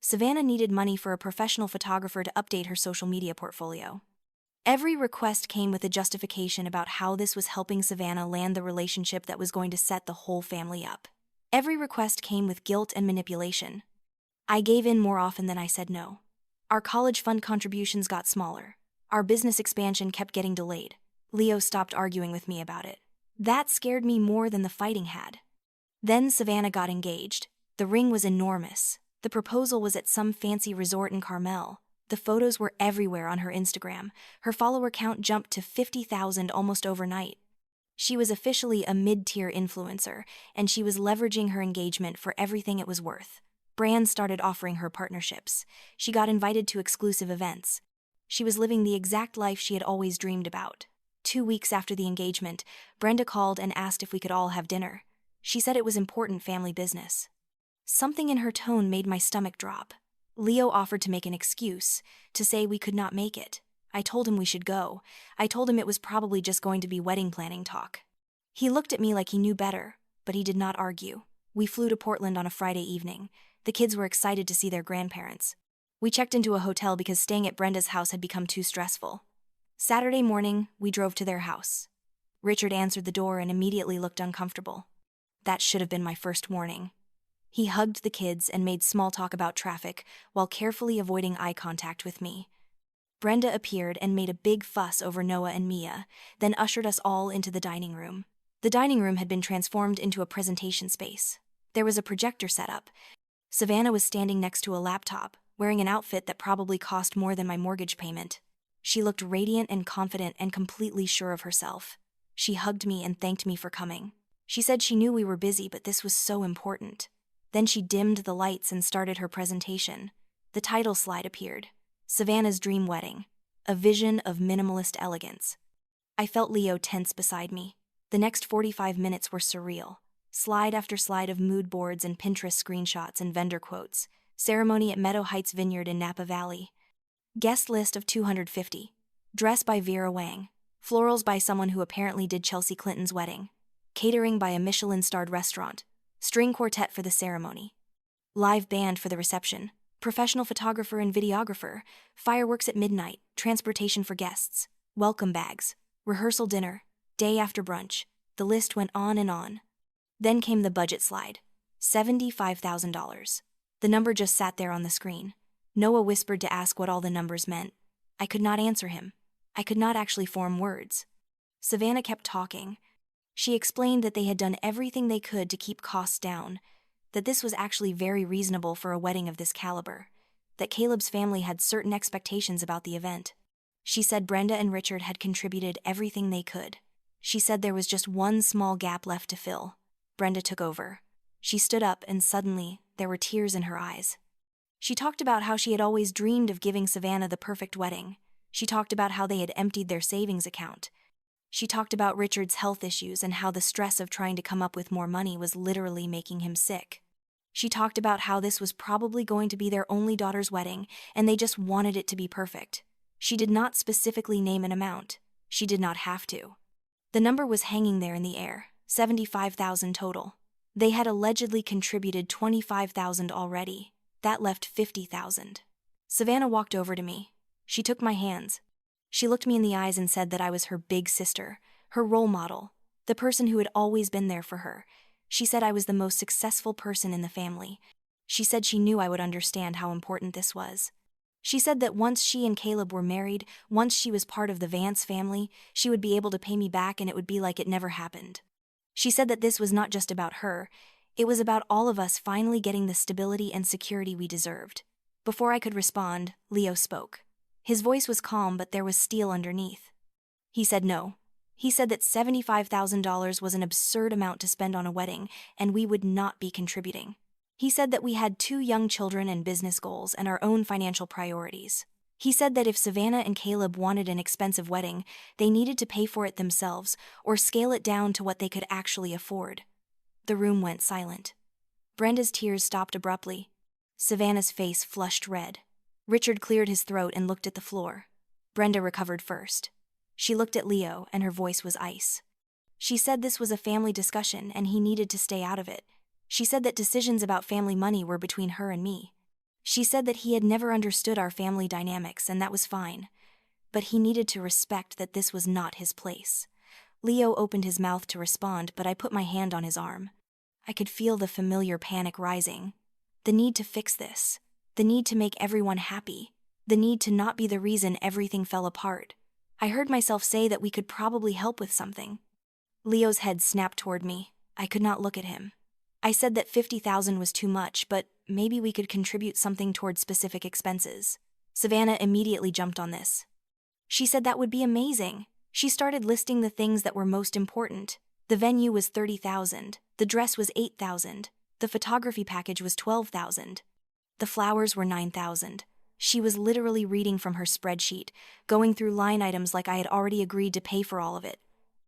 Savannah needed money for a professional photographer to update her social media portfolio. Every request came with a justification about how this was helping Savannah land the relationship that was going to set the whole family up. Every request came with guilt and manipulation. I gave in more often than I said no. Our college fund contributions got smaller. Our business expansion kept getting delayed. Leo stopped arguing with me about it. That scared me more than the fighting had. Then Savannah got engaged. The ring was enormous. The proposal was at some fancy resort in Carmel. The photos were everywhere on her Instagram. Her follower count jumped to 50,000 almost overnight. She was officially a mid-tier influencer, and she was leveraging her engagement for everything it was worth. Brands started offering her partnerships. She got invited to exclusive events. She was living the exact life she had always dreamed about. 2 weeks after the engagement, Brenda called and asked if we could all have dinner. She said it was important family business. Something in her tone made my stomach drop. Leo offered to make an excuse, to say we could not make it. I told him we should go. I told him it was probably just going to be wedding planning talk. He looked at me like he knew better, but he did not argue. We flew to Portland on a Friday evening. The kids were excited to see their grandparents. We checked into a hotel because staying at Brenda's house had become too stressful. Saturday morning, we drove to their house. Richard answered the door and immediately looked uncomfortable. That should have been my first warning. He hugged the kids and made small talk about traffic while carefully avoiding eye contact with me. Brenda appeared and made a big fuss over Noah and Mia, then ushered us all into the dining room. The dining room had been transformed into a presentation space. There was a projector set up. Savannah was standing next to a laptop, wearing an outfit that probably cost more than my mortgage payment. She looked radiant and confident and completely sure of herself. She hugged me and thanked me for coming. She said she knew we were busy, but this was so important. Then she dimmed the lights and started her presentation. The title slide appeared. Savannah's Dream Wedding, a vision of minimalist elegance. I felt Leo tense beside me. The next 45 minutes were surreal. Slide after slide of mood boards and Pinterest screenshots and vendor quotes. Ceremony at Meadow Heights Vineyard in Napa Valley. Guest list of 250. Dress by Vera Wang. Florals by someone who apparently did Chelsea Clinton's wedding. Catering by a Michelin-starred restaurant. String quartet for the ceremony. Live band for the reception. Professional photographer and videographer. Fireworks at midnight. Transportation for guests. Welcome bags. Rehearsal dinner. Day after brunch. The list went on and on. Then came the budget slide. $75,000. The number just sat there on the screen. Noah whispered to ask what all the numbers meant. I could not answer him. I could not actually form words. Savannah kept talking. She explained that they had done everything they could to keep costs down, that this was actually very reasonable for a wedding of this caliber, that Caleb's family had certain expectations about the event. She said Brenda and Richard had contributed everything they could. She said there was just one small gap left to fill. Brenda took over. She stood up and suddenly there were tears in her eyes. She talked about how she had always dreamed of giving Savannah the perfect wedding. She talked about how they had emptied their savings account. She talked about Richard's health issues and how the stress of trying to come up with more money was literally making him sick. She talked about how this was probably going to be their only daughter's wedding, and they just wanted it to be perfect. She did not specifically name an amount. She did not have to. The number was hanging there in the air, 75,000 total. They had allegedly contributed 25,000 already. That left 50,000. Savannah walked over to me. She took my hands. She looked me in the eyes and said that I was her big sister, her role model, the person who had always been there for her. She said I was the most successful person in the family. She said she knew I would understand how important this was. She said that once she and Caleb were married, once she was part of the Vance family, she would be able to pay me back and it would be like it never happened. She said that this was not just about her, it was about all of us finally getting the stability and security we deserved. Before I could respond, Leo spoke. His voice was calm, but there was steel underneath. He said no. He said that $75,000 was an absurd amount to spend on a wedding, and we would not be contributing. He said that we had 2 young children and business goals and our own financial priorities. He said that if Savannah and Caleb wanted an expensive wedding, they needed to pay for it themselves or scale it down to what they could actually afford. The room went silent. Brenda's tears stopped abruptly. Savannah's face flushed red. Richard cleared his throat and looked at the floor. Brenda recovered first. She looked at Leo, and her voice was ice. She said this was a family discussion and he needed to stay out of it. She said that decisions about family money were between her and me. She said that he had never understood our family dynamics and that was fine. But he needed to respect that this was not his place. Leo opened his mouth to respond, but I put my hand on his arm. I could feel the familiar panic rising. The need to fix this. The need to make everyone happy. The need to not be the reason everything fell apart. I heard myself say that we could probably help with something. Leo's head snapped toward me. I could not look at him. I said that 50,000 was too much, but maybe we could contribute something toward specific expenses. Savannah immediately jumped on this. She said that would be amazing. She started listing the things that were most important. The venue was 30,000. The dress was 8,000. The photography package was 12,000. The flowers were 9,000. She was literally reading from her spreadsheet, going through line items like I had already agreed to pay for all of it.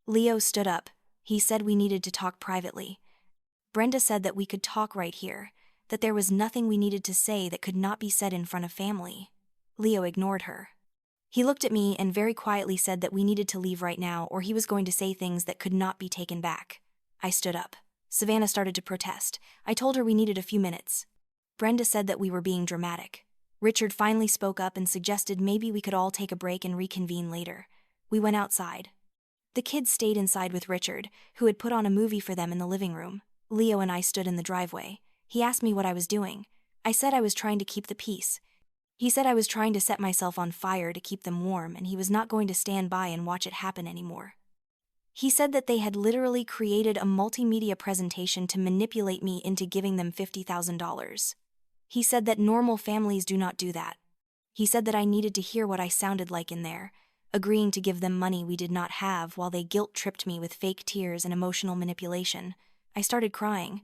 Leo stood up. He said we needed to talk privately. Brenda said that we could talk right here, that there was nothing we needed to say that could not be said in front of family. Leo ignored her. He looked at me and very quietly said that we needed to leave right now or he was going to say things that could not be taken back. I stood up. Savannah started to protest. I told her we needed a few minutes. Brenda said that we were being dramatic. Richard finally spoke up and suggested maybe we could all take a break and reconvene later. We went outside. The kids stayed inside with Richard, who had put on a movie for them in the living room. Leo and I stood in the driveway. He asked me what I was doing. I said I was trying to keep the peace. He said I was trying to set myself on fire to keep them warm and he was not going to stand by and watch it happen anymore. He said that they had literally created a multimedia presentation to manipulate me into giving them $50,000. He said that normal families do not do that. He said that I needed to hear what I sounded like in there, agreeing to give them money we did not have while they guilt-tripped me with fake tears and emotional manipulation. I started crying.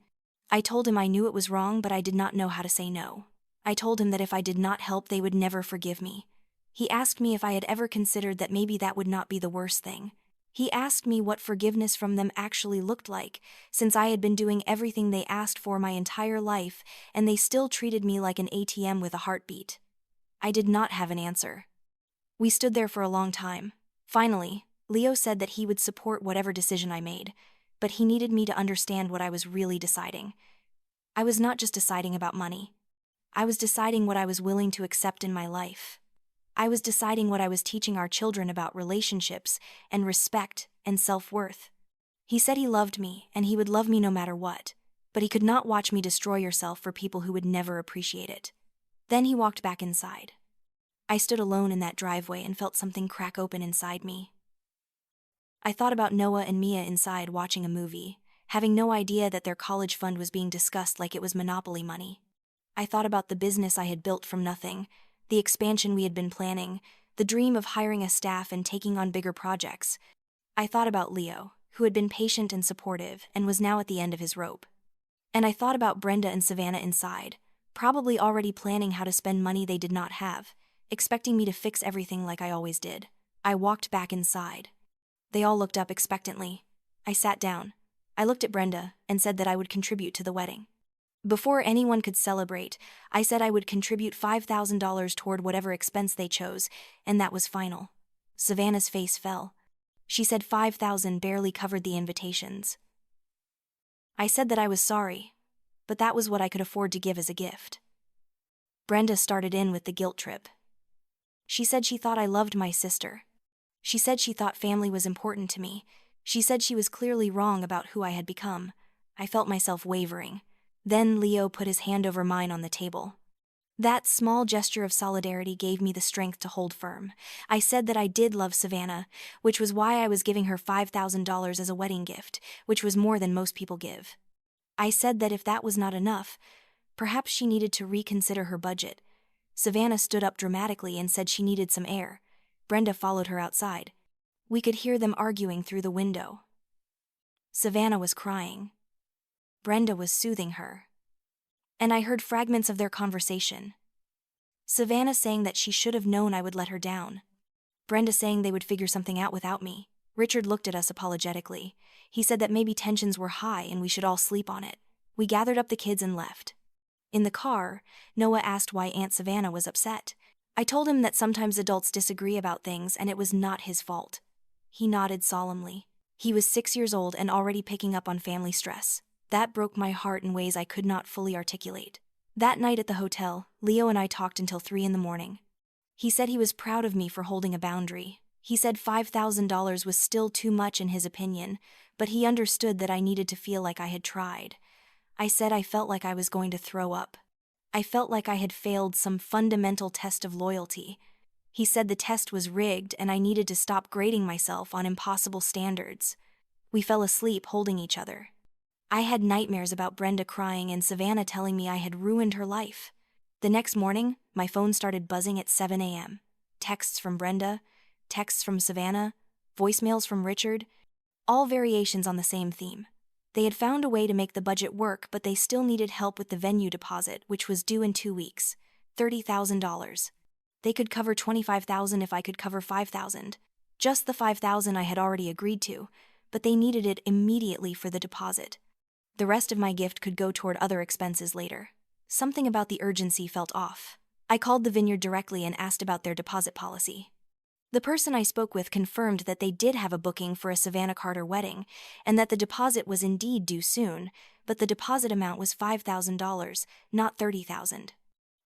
I told him I knew it was wrong, but I did not know how to say no. I told him that if I did not help, they would never forgive me. He asked me if I had ever considered that maybe that would not be the worst thing. He asked me what forgiveness from them actually looked like, since I had been doing everything they asked for my entire life, and they still treated me like an ATM with a heartbeat. I did not have an answer. We stood there for a long time. Finally, Leo said that he would support whatever decision I made, but he needed me to understand what I was really deciding. I was not just deciding about money. I was deciding what I was willing to accept in my life. I was deciding what I was teaching our children about relationships and respect and self-worth. He said he loved me and he would love me no matter what, but he could not watch me destroy yourself for people who would never appreciate it. Then he walked back inside. I stood alone in that driveway and felt something crack open inside me. I thought about Noah and Mia inside watching a movie, having no idea that their college fund was being discussed like it was Monopoly money. I thought about the business I had built from nothing, the expansion we had been planning, the dream of hiring a staff and taking on bigger projects. I thought about Leo, who had been patient and supportive and was now at the end of his rope. And I thought about Brenda and Savannah inside, probably already planning how to spend money they did not have, expecting me to fix everything like I always did. I walked back inside. They all looked up expectantly. I sat down. I looked at Brenda and said that I would contribute to the wedding. Before anyone could celebrate, I said I would contribute $5,000 toward whatever expense they chose, and that was final. Savannah's face fell. She said 5,000 barely covered the invitations. I said that I was sorry, but that was what I could afford to give as a gift. Brenda started in with the guilt trip. She said she thought I loved my sister. She said she thought family was important to me. She said she was clearly wrong about who I had become. I felt myself wavering. Then Leo put his hand over mine on the table. That small gesture of solidarity gave me the strength to hold firm. I said that I did love Savannah, which was why I was giving her $5,000 as a wedding gift, which was more than most people give. I said that if that was not enough, perhaps she needed to reconsider her budget. Savannah stood up dramatically and said she needed some air. Brenda followed her outside. We could hear them arguing through the window. Savannah was crying. Brenda was soothing her. And I heard fragments of their conversation. Savannah saying that she should have known I would let her down. Brenda saying they would figure something out without me. Richard looked at us apologetically. He said that maybe tensions were high and we should all sleep on it. We gathered up the kids and left. In the car, Noah asked why Aunt Savannah was upset. I told him that sometimes adults disagree about things and it was not his fault. He nodded solemnly. He was 6 years old and already picking up on family stress. That broke my heart in ways I could not fully articulate. That night at the hotel, Leo and I talked until 3 a.m. He said he was proud of me for holding a boundary. He said $5,000 was still too much in his opinion, but he understood that I needed to feel like I had tried. I said I felt like I was going to throw up. I felt like I had failed some fundamental test of loyalty. He said the test was rigged and I needed to stop grading myself on impossible standards. We fell asleep holding each other. I had nightmares about Brenda crying and Savannah telling me I had ruined her life. The next morning, my phone started buzzing at 7 a.m. Texts from Brenda, texts from Savannah, voicemails from Richard, all variations on the same theme. They had found a way to make the budget work, but they still needed help with the venue deposit, which was due in 2 weeks, $30,000. They could cover $25,000 if I could cover $5,000. Just the $5,000 I had already agreed to, but they needed it immediately for the deposit. The rest of my gift could go toward other expenses later. Something about the urgency felt off. I called the vineyard directly and asked about their deposit policy. The person I spoke with confirmed that they did have a booking for a Savannah Carter wedding, and that the deposit was indeed due soon, but the deposit amount was $5,000, not $30,000.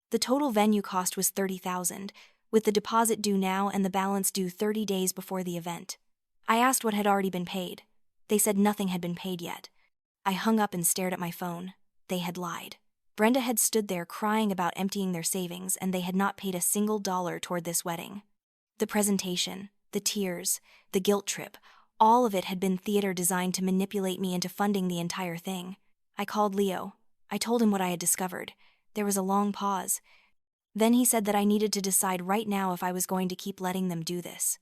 The total venue cost was $30,000, with the deposit due now and the balance due 30 days before the event. I asked what had already been paid. They said nothing had been paid yet. I hung up and stared at my phone. They had lied. Brenda had stood there crying about emptying their savings, and they had not paid a single dollar toward this wedding. The presentation, the tears, the guilt trip, all of it had been theater designed to manipulate me into funding the entire thing. I called Leo. I told him what I had discovered. There was a long pause. Then he said that I needed to decide right now if I was going to keep letting them do this.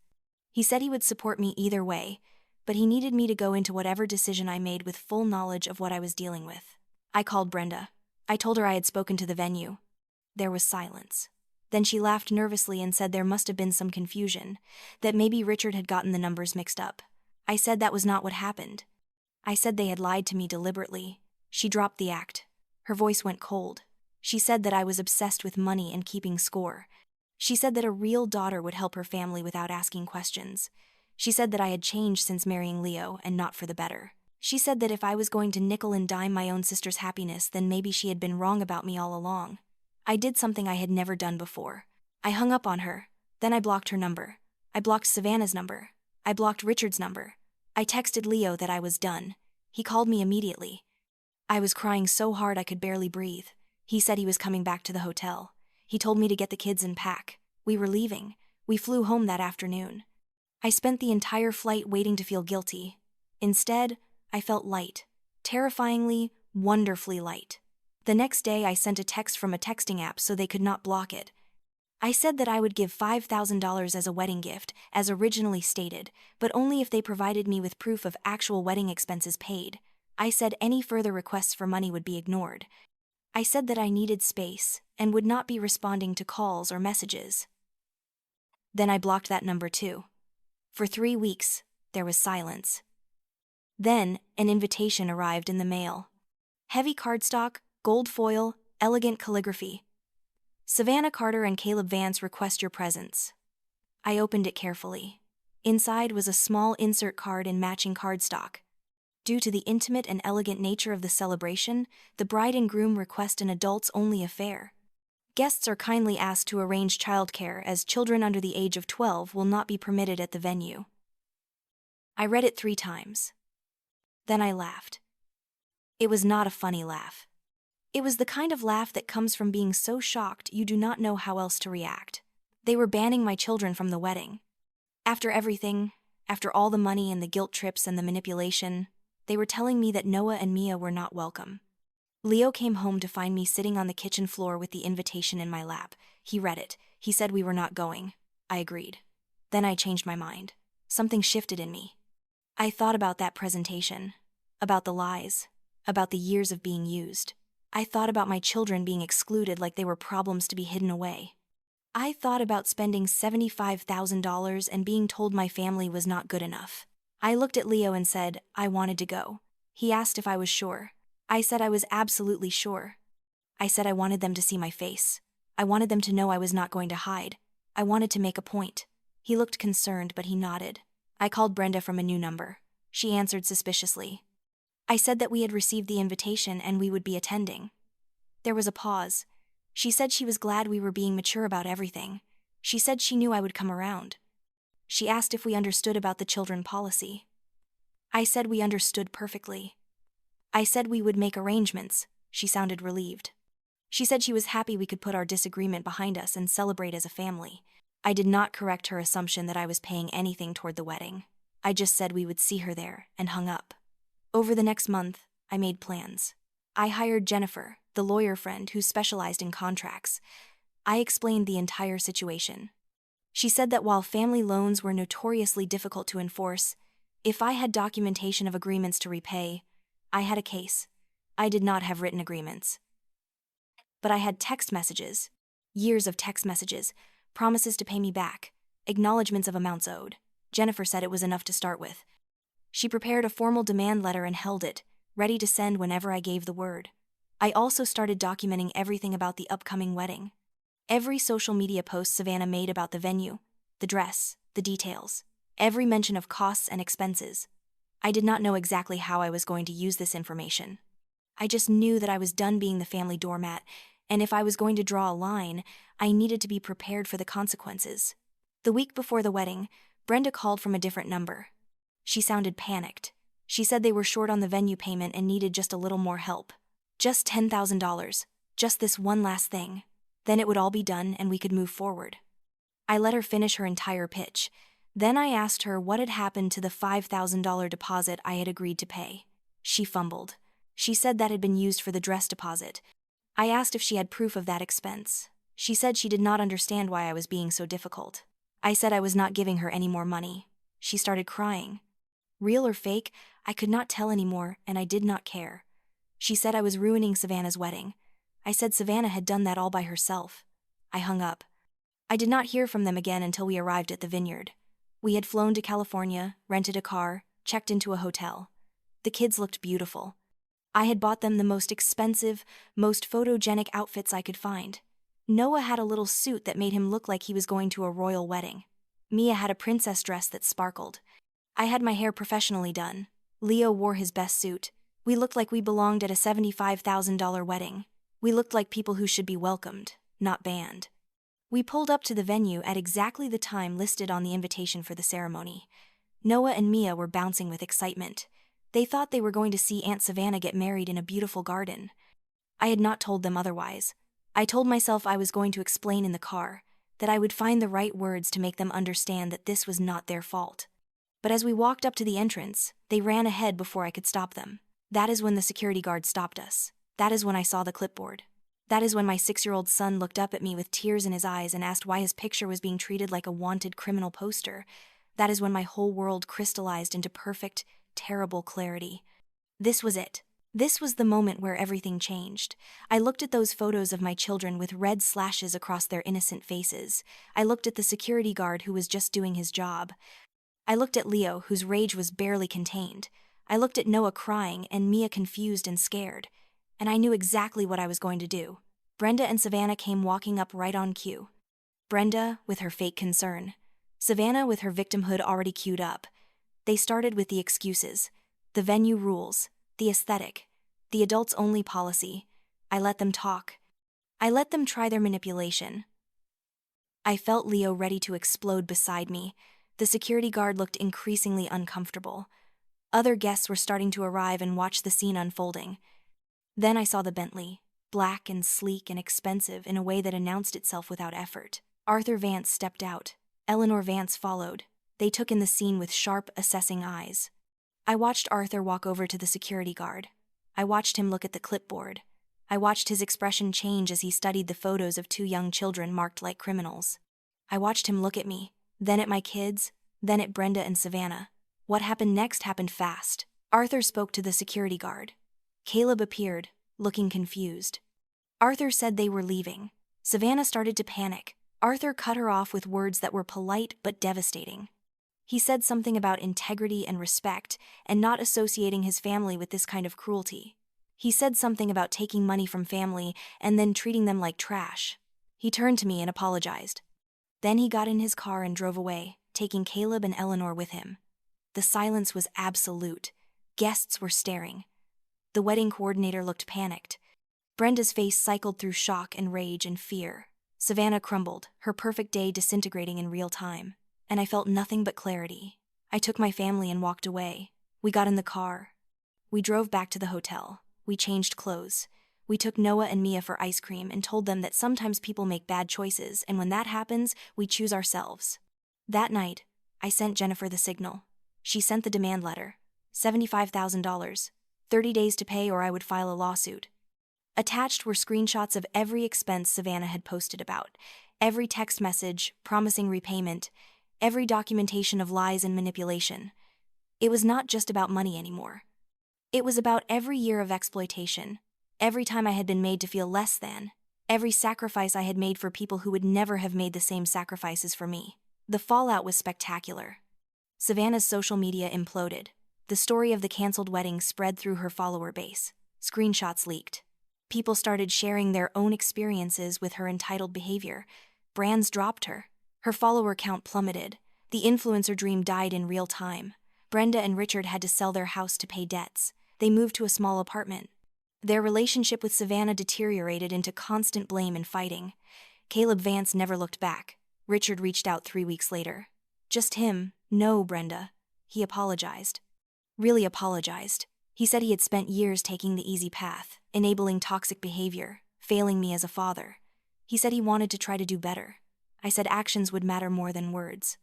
He said he would support me either way, but he needed me to go into whatever decision I made with full knowledge of what I was dealing with. I called Brenda. I told her I had spoken to the venue. There was silence. Then she laughed nervously and said there must have been some confusion, that maybe Richard had gotten the numbers mixed up. I said that was not what happened. I said they had lied to me deliberately. She dropped the act. Her voice went cold. She said that I was obsessed with money and keeping score. She said that a real daughter would help her family without asking questions. She said that I had changed since marrying Leo and not for the better. She said that if I was going to nickel and dime my own sister's happiness, then maybe she had been wrong about me all along. I did something I had never done before. I hung up on her. Then I blocked her number. I blocked Savannah's number. I blocked Richard's number. I texted Leo that I was done. He called me immediately. I was crying so hard I could barely breathe. He said he was coming back to the hotel. He told me to get the kids and pack. We were leaving. We flew home that afternoon. I spent the entire flight waiting to feel guilty. Instead, I felt light. Terrifyingly, wonderfully light. The next day I sent a text from a texting app so they could not block it. I said that I would give $5,000 as a wedding gift, as originally stated, but only if they provided me with proof of actual wedding expenses paid. I said any further requests for money would be ignored. I said that I needed space and would not be responding to calls or messages. Then I blocked that number too. For 3 weeks, there was silence. Then, an invitation arrived in the mail. Heavy cardstock, gold foil, elegant calligraphy. Savannah Carter and Caleb Vance request your presence. I opened it carefully. Inside was a small insert card in matching cardstock. Due to the intimate and elegant nature of the celebration, the bride and groom request an adults-only affair. Guests are kindly asked to arrange childcare as children under the age of 12 will not be permitted at the venue. I read it 3 times. Then I laughed. It was not a funny laugh. It was the kind of laugh that comes from being so shocked you do not know how else to react. They were banning my children from the wedding. After everything, after all the money and the guilt trips and the manipulation, they were telling me that Noah and Mia were not welcome. Leo came home to find me sitting on the kitchen floor with the invitation in my lap. He read it. He said we were not going. I agreed. Then I changed my mind. Something shifted in me. I thought about that presentation, about the lies, about the years of being used. I thought about my children being excluded like they were problems to be hidden away. I thought about spending $75,000 and being told my family was not good enough. I looked at Leo and said I wanted to go. He asked if I was sure. I said I was absolutely sure. I said I wanted them to see my face. I wanted them to know I was not going to hide. I wanted to make a point. He looked concerned, but he nodded. I called Brenda from a new number. She answered suspiciously. I said that we had received the invitation and we would be attending. There was a pause. She said she was glad we were being mature about everything. She said she knew I would come around. She asked if we understood about the children policy. I said we understood perfectly. I said we would make arrangements. She sounded relieved. She said she was happy we could put our disagreement behind us and celebrate as a family. I did not correct her assumption that I was paying anything toward the wedding. I just said we would see her there and hung up. Over the next month, I made plans. I hired Jennifer, the lawyer friend who specialized in contracts. I explained the entire situation. She said that while family loans were notoriously difficult to enforce, if I had documentation of agreements to repay, I had a case. I did not have written agreements. But I had text messages, years of text messages, promises to pay me back, acknowledgments of amounts owed. Jennifer said it was enough to start with. She prepared a formal demand letter and held it, ready to send whenever I gave the word. I also started documenting everything about the upcoming wedding. Every social media post Savannah made about the venue, the dress, the details, every mention of costs and expenses. I did not know exactly how I was going to use this information. I just knew that I was done being the family doormat, and if I was going to draw a line, I needed to be prepared for the consequences. The week before the wedding, Brenda called from a different number. She sounded panicked. She said they were short on the venue payment and needed just a little more help. Just $10,000. Just this one last thing. Then it would all be done and we could move forward. I let her finish her entire pitch. Then I asked her what had happened to the $5,000 deposit I had agreed to pay. She fumbled. She said that had been used for the dress deposit. I asked if she had proof of that expense. She said she did not understand why I was being so difficult. I said I was not giving her any more money. She started crying. Real or fake, I could not tell anymore, and I did not care. She said I was ruining Savannah's wedding. I said Savannah had done that all by herself. I hung up. I did not hear from them again until we arrived at the vineyard. We had flown to California, rented a car, checked into a hotel. The kids looked beautiful. I had bought them the most expensive, most photogenic outfits I could find. Noah had a little suit that made him look like he was going to a royal wedding. Mia had a princess dress that sparkled. I had my hair professionally done. Leo wore his best suit. We looked like we belonged at a $75,000 wedding. We looked like people who should be welcomed, not banned. We pulled up to the venue at exactly the time listed on the invitation for the ceremony. Noah and Mia were bouncing with excitement. They thought they were going to see Aunt Savannah get married in a beautiful garden. I had not told them otherwise. I told myself I was going to explain in the car, that I would find the right words to make them understand that this was not their fault. But as we walked up to the entrance, they ran ahead before I could stop them. That is when the security guard stopped us. That is when I saw the clipboard. That is when my 6-year-old son looked up at me with tears in his eyes and asked why his picture was being treated like a wanted criminal poster. That is when my whole world crystallized into perfect, terrible clarity. This was it. This was the moment where everything changed. I looked at those photos of my children with red slashes across their innocent faces. I looked at the security guard who was just doing his job. I looked at Leo, whose rage was barely contained. I looked at Noah crying and Mia confused and scared. And I knew exactly what I was going to do. Brenda and Savannah came walking up right on cue. Brenda, with her fake concern. Savannah with her victimhood already queued up. They started with the excuses, the venue rules, the aesthetic, the adults-only policy. I let them talk. I let them try their manipulation. I felt Leo ready to explode beside me. The security guard looked increasingly uncomfortable. Other guests were starting to arrive and watch the scene unfolding. Then I saw the Bentley, black and sleek and expensive in a way that announced itself without effort. Arthur Vance stepped out. Eleanor Vance followed. They took in the scene with sharp, assessing eyes. I watched Arthur walk over to the security guard. I watched him look at the clipboard. I watched his expression change as he studied the photos of two young children marked like criminals. I watched him look at me, then at my kids, then at Brenda and Savannah. What happened next happened fast. Arthur spoke to the security guard. Caleb appeared, looking confused. Arthur said they were leaving. Savannah started to panic. Arthur cut her off with words that were polite but devastating. He said something about integrity and respect and not associating his family with this kind of cruelty. He said something about taking money from family and then treating them like trash. He turned to me and apologized. Then he got in his car and drove away, taking Caleb and Eleanor with him. The silence was absolute. Guests were staring. The wedding coordinator looked panicked. Brenda's face cycled through shock and rage and fear. Savannah crumbled, her perfect day disintegrating in real time. And I felt nothing but clarity. I took my family and walked away. We got in the car. We drove back to the hotel. We changed clothes. We took Noah and Mia for ice cream and told them that sometimes people make bad choices, and when that happens, we choose ourselves. That night, I sent Jennifer the signal. She sent the demand letter. $75,000. 30 days to pay or I would file a lawsuit. Attached were screenshots of every expense Savannah had posted about, every text message promising repayment, every documentation of lies and manipulation. It was not just about money anymore. It was about every year of exploitation, every time I had been made to feel less than, every sacrifice I had made for people who would never have made the same sacrifices for me. The fallout was spectacular. Savannah's social media imploded. The story of the canceled wedding spread through her follower base. Screenshots leaked. People started sharing their own experiences with her entitled behavior. Brands dropped her. Her follower count plummeted. The influencer dream died in real time. Brenda and Richard had to sell their house to pay debts. They moved to a small apartment. Their relationship with Savannah deteriorated into constant blame and fighting. Caleb Vance never looked back. Richard reached out 3 weeks later. Just him, no Brenda. He apologized. Really apologized. He said he had spent years taking the easy path, enabling toxic behavior, failing me as a father. He said he wanted to try to do better. I said actions would matter more than words.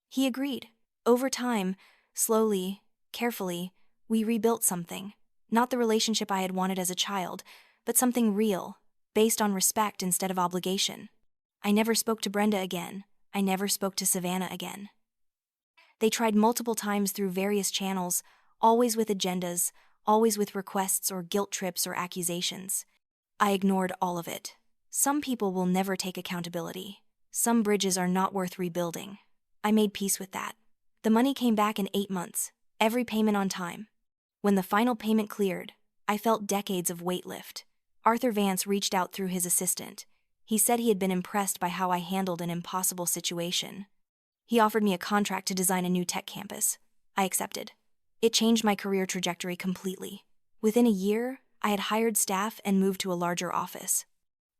He agreed. Over time, slowly, carefully, we rebuilt something. Not the relationship I had wanted as a child, but something real, based on respect instead of obligation. I never spoke to Brenda again. I never spoke to Savannah again. They tried multiple times through various channels, always with agendas, always with requests or guilt trips or accusations. I ignored all of it. Some people will never take accountability. Some bridges are not worth rebuilding. I made peace with that. The money came back in 8 months, every payment on time. When the final payment cleared, I felt decades of weight lift. Arthur Vance reached out through his assistant. He said he had been impressed by how I handled an impossible situation. He offered me a contract to design a new tech campus. I accepted. It changed my career trajectory completely. Within a year, I had hired staff and moved to a larger office.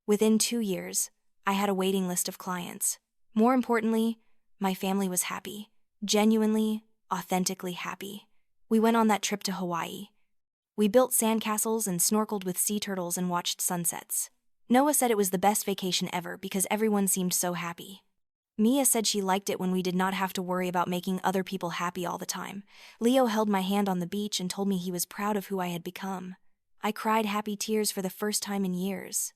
Within 2 years, I had a waiting list of clients. More importantly, my family was happy. Genuinely, authentically happy. We went on that trip to Hawaii. We built sandcastles and snorkeled with sea turtles and watched sunsets. Noah said it was the best vacation ever because everyone seemed so happy. Mia said she liked it when we did not have to worry about making other people happy all the time. Leo held my hand on the beach and told me he was proud of who I had become. I cried happy tears for the first time in years.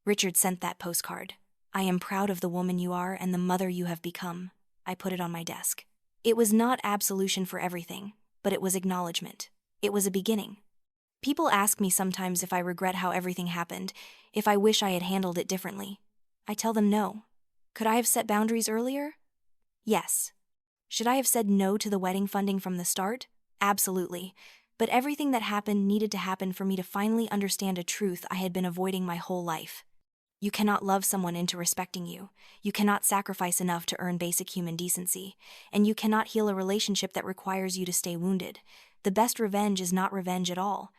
Richard sent that postcard. I am proud of the woman you are and the mother you have become. I put it on my desk. It was not absolution for everything, but it was acknowledgement. It was a beginning. People ask me sometimes if I regret how everything happened, if I wish I had handled it differently. I tell them no. Could I have set boundaries earlier? Yes. Should I have said no to the wedding funding from the start? Absolutely. But everything that happened needed to happen for me to finally understand a truth I had been avoiding my whole life. You cannot love someone into respecting you. You cannot sacrifice enough to earn basic human decency. And you cannot heal a relationship that requires you to stay wounded. The best revenge is not revenge at all.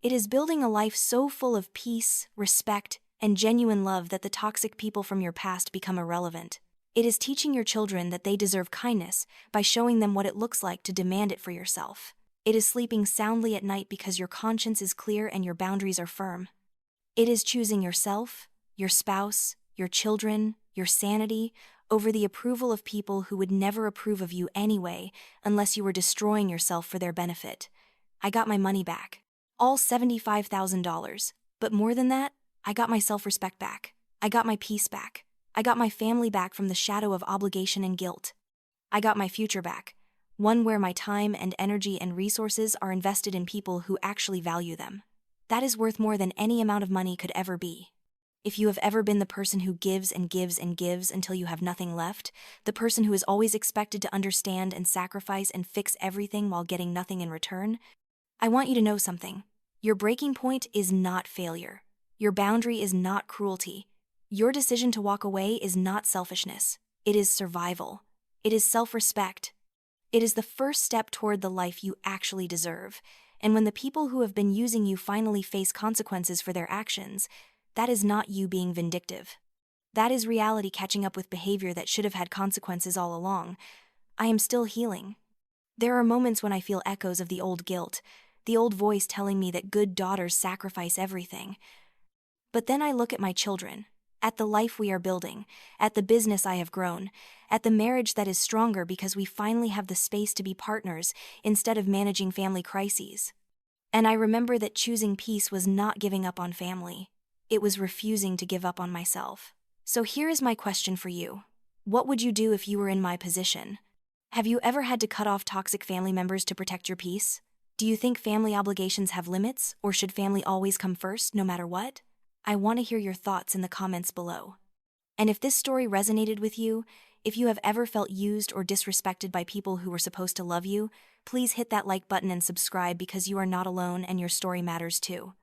It is building a life so full of peace, respect, and genuine love that the toxic people from your past become irrelevant. It is teaching your children that they deserve kindness by showing them what it looks like to demand it for yourself. It is sleeping soundly at night because your conscience is clear and your boundaries are firm. It is choosing yourself, your spouse, your children, your sanity, over the approval of people who would never approve of you anyway unless you were destroying yourself for their benefit. I got my money back. All $75,000. But more than that, I got my self-respect back. I got my peace back. I got my family back from the shadow of obligation and guilt. I got my future back, one where my time and energy and resources are invested in people who actually value them. That is worth more than any amount of money could ever be. If you have ever been the person who gives and gives and gives until you have nothing left, the person who is always expected to understand and sacrifice and fix everything while getting nothing in return, I want you to know something. Your breaking point is not failure. Your boundary is not cruelty. Your decision to walk away is not selfishness. It is survival. It is self-respect. It is the first step toward the life you actually deserve. And when the people who have been using you finally face consequences for their actions, that is not you being vindictive. That is reality catching up with behavior that should have had consequences all along. I am still healing. There are moments when I feel echoes of the old guilt, the old voice telling me that good daughters sacrifice everything. But then I look at my children, at the life we are building, at the business I have grown, at the marriage that is stronger because we finally have the space to be partners instead of managing family crises. And I remember that choosing peace was not giving up on family. It was refusing to give up on myself. So here is my question for you. What would you do if you were in my position? Have you ever had to cut off toxic family members to protect your peace? Do you think family obligations have limits, or should family always come first, no matter what? I want to hear your thoughts in the comments below. And if this story resonated with you, if you have ever felt used or disrespected by people who were supposed to love you, please hit that like button and subscribe because you are not alone and your story matters too.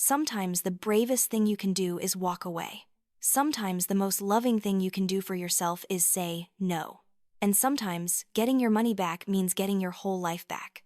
Sometimes the bravest thing you can do is walk away. Sometimes the most loving thing you can do for yourself is say no. And sometimes getting your money back means getting your whole life back.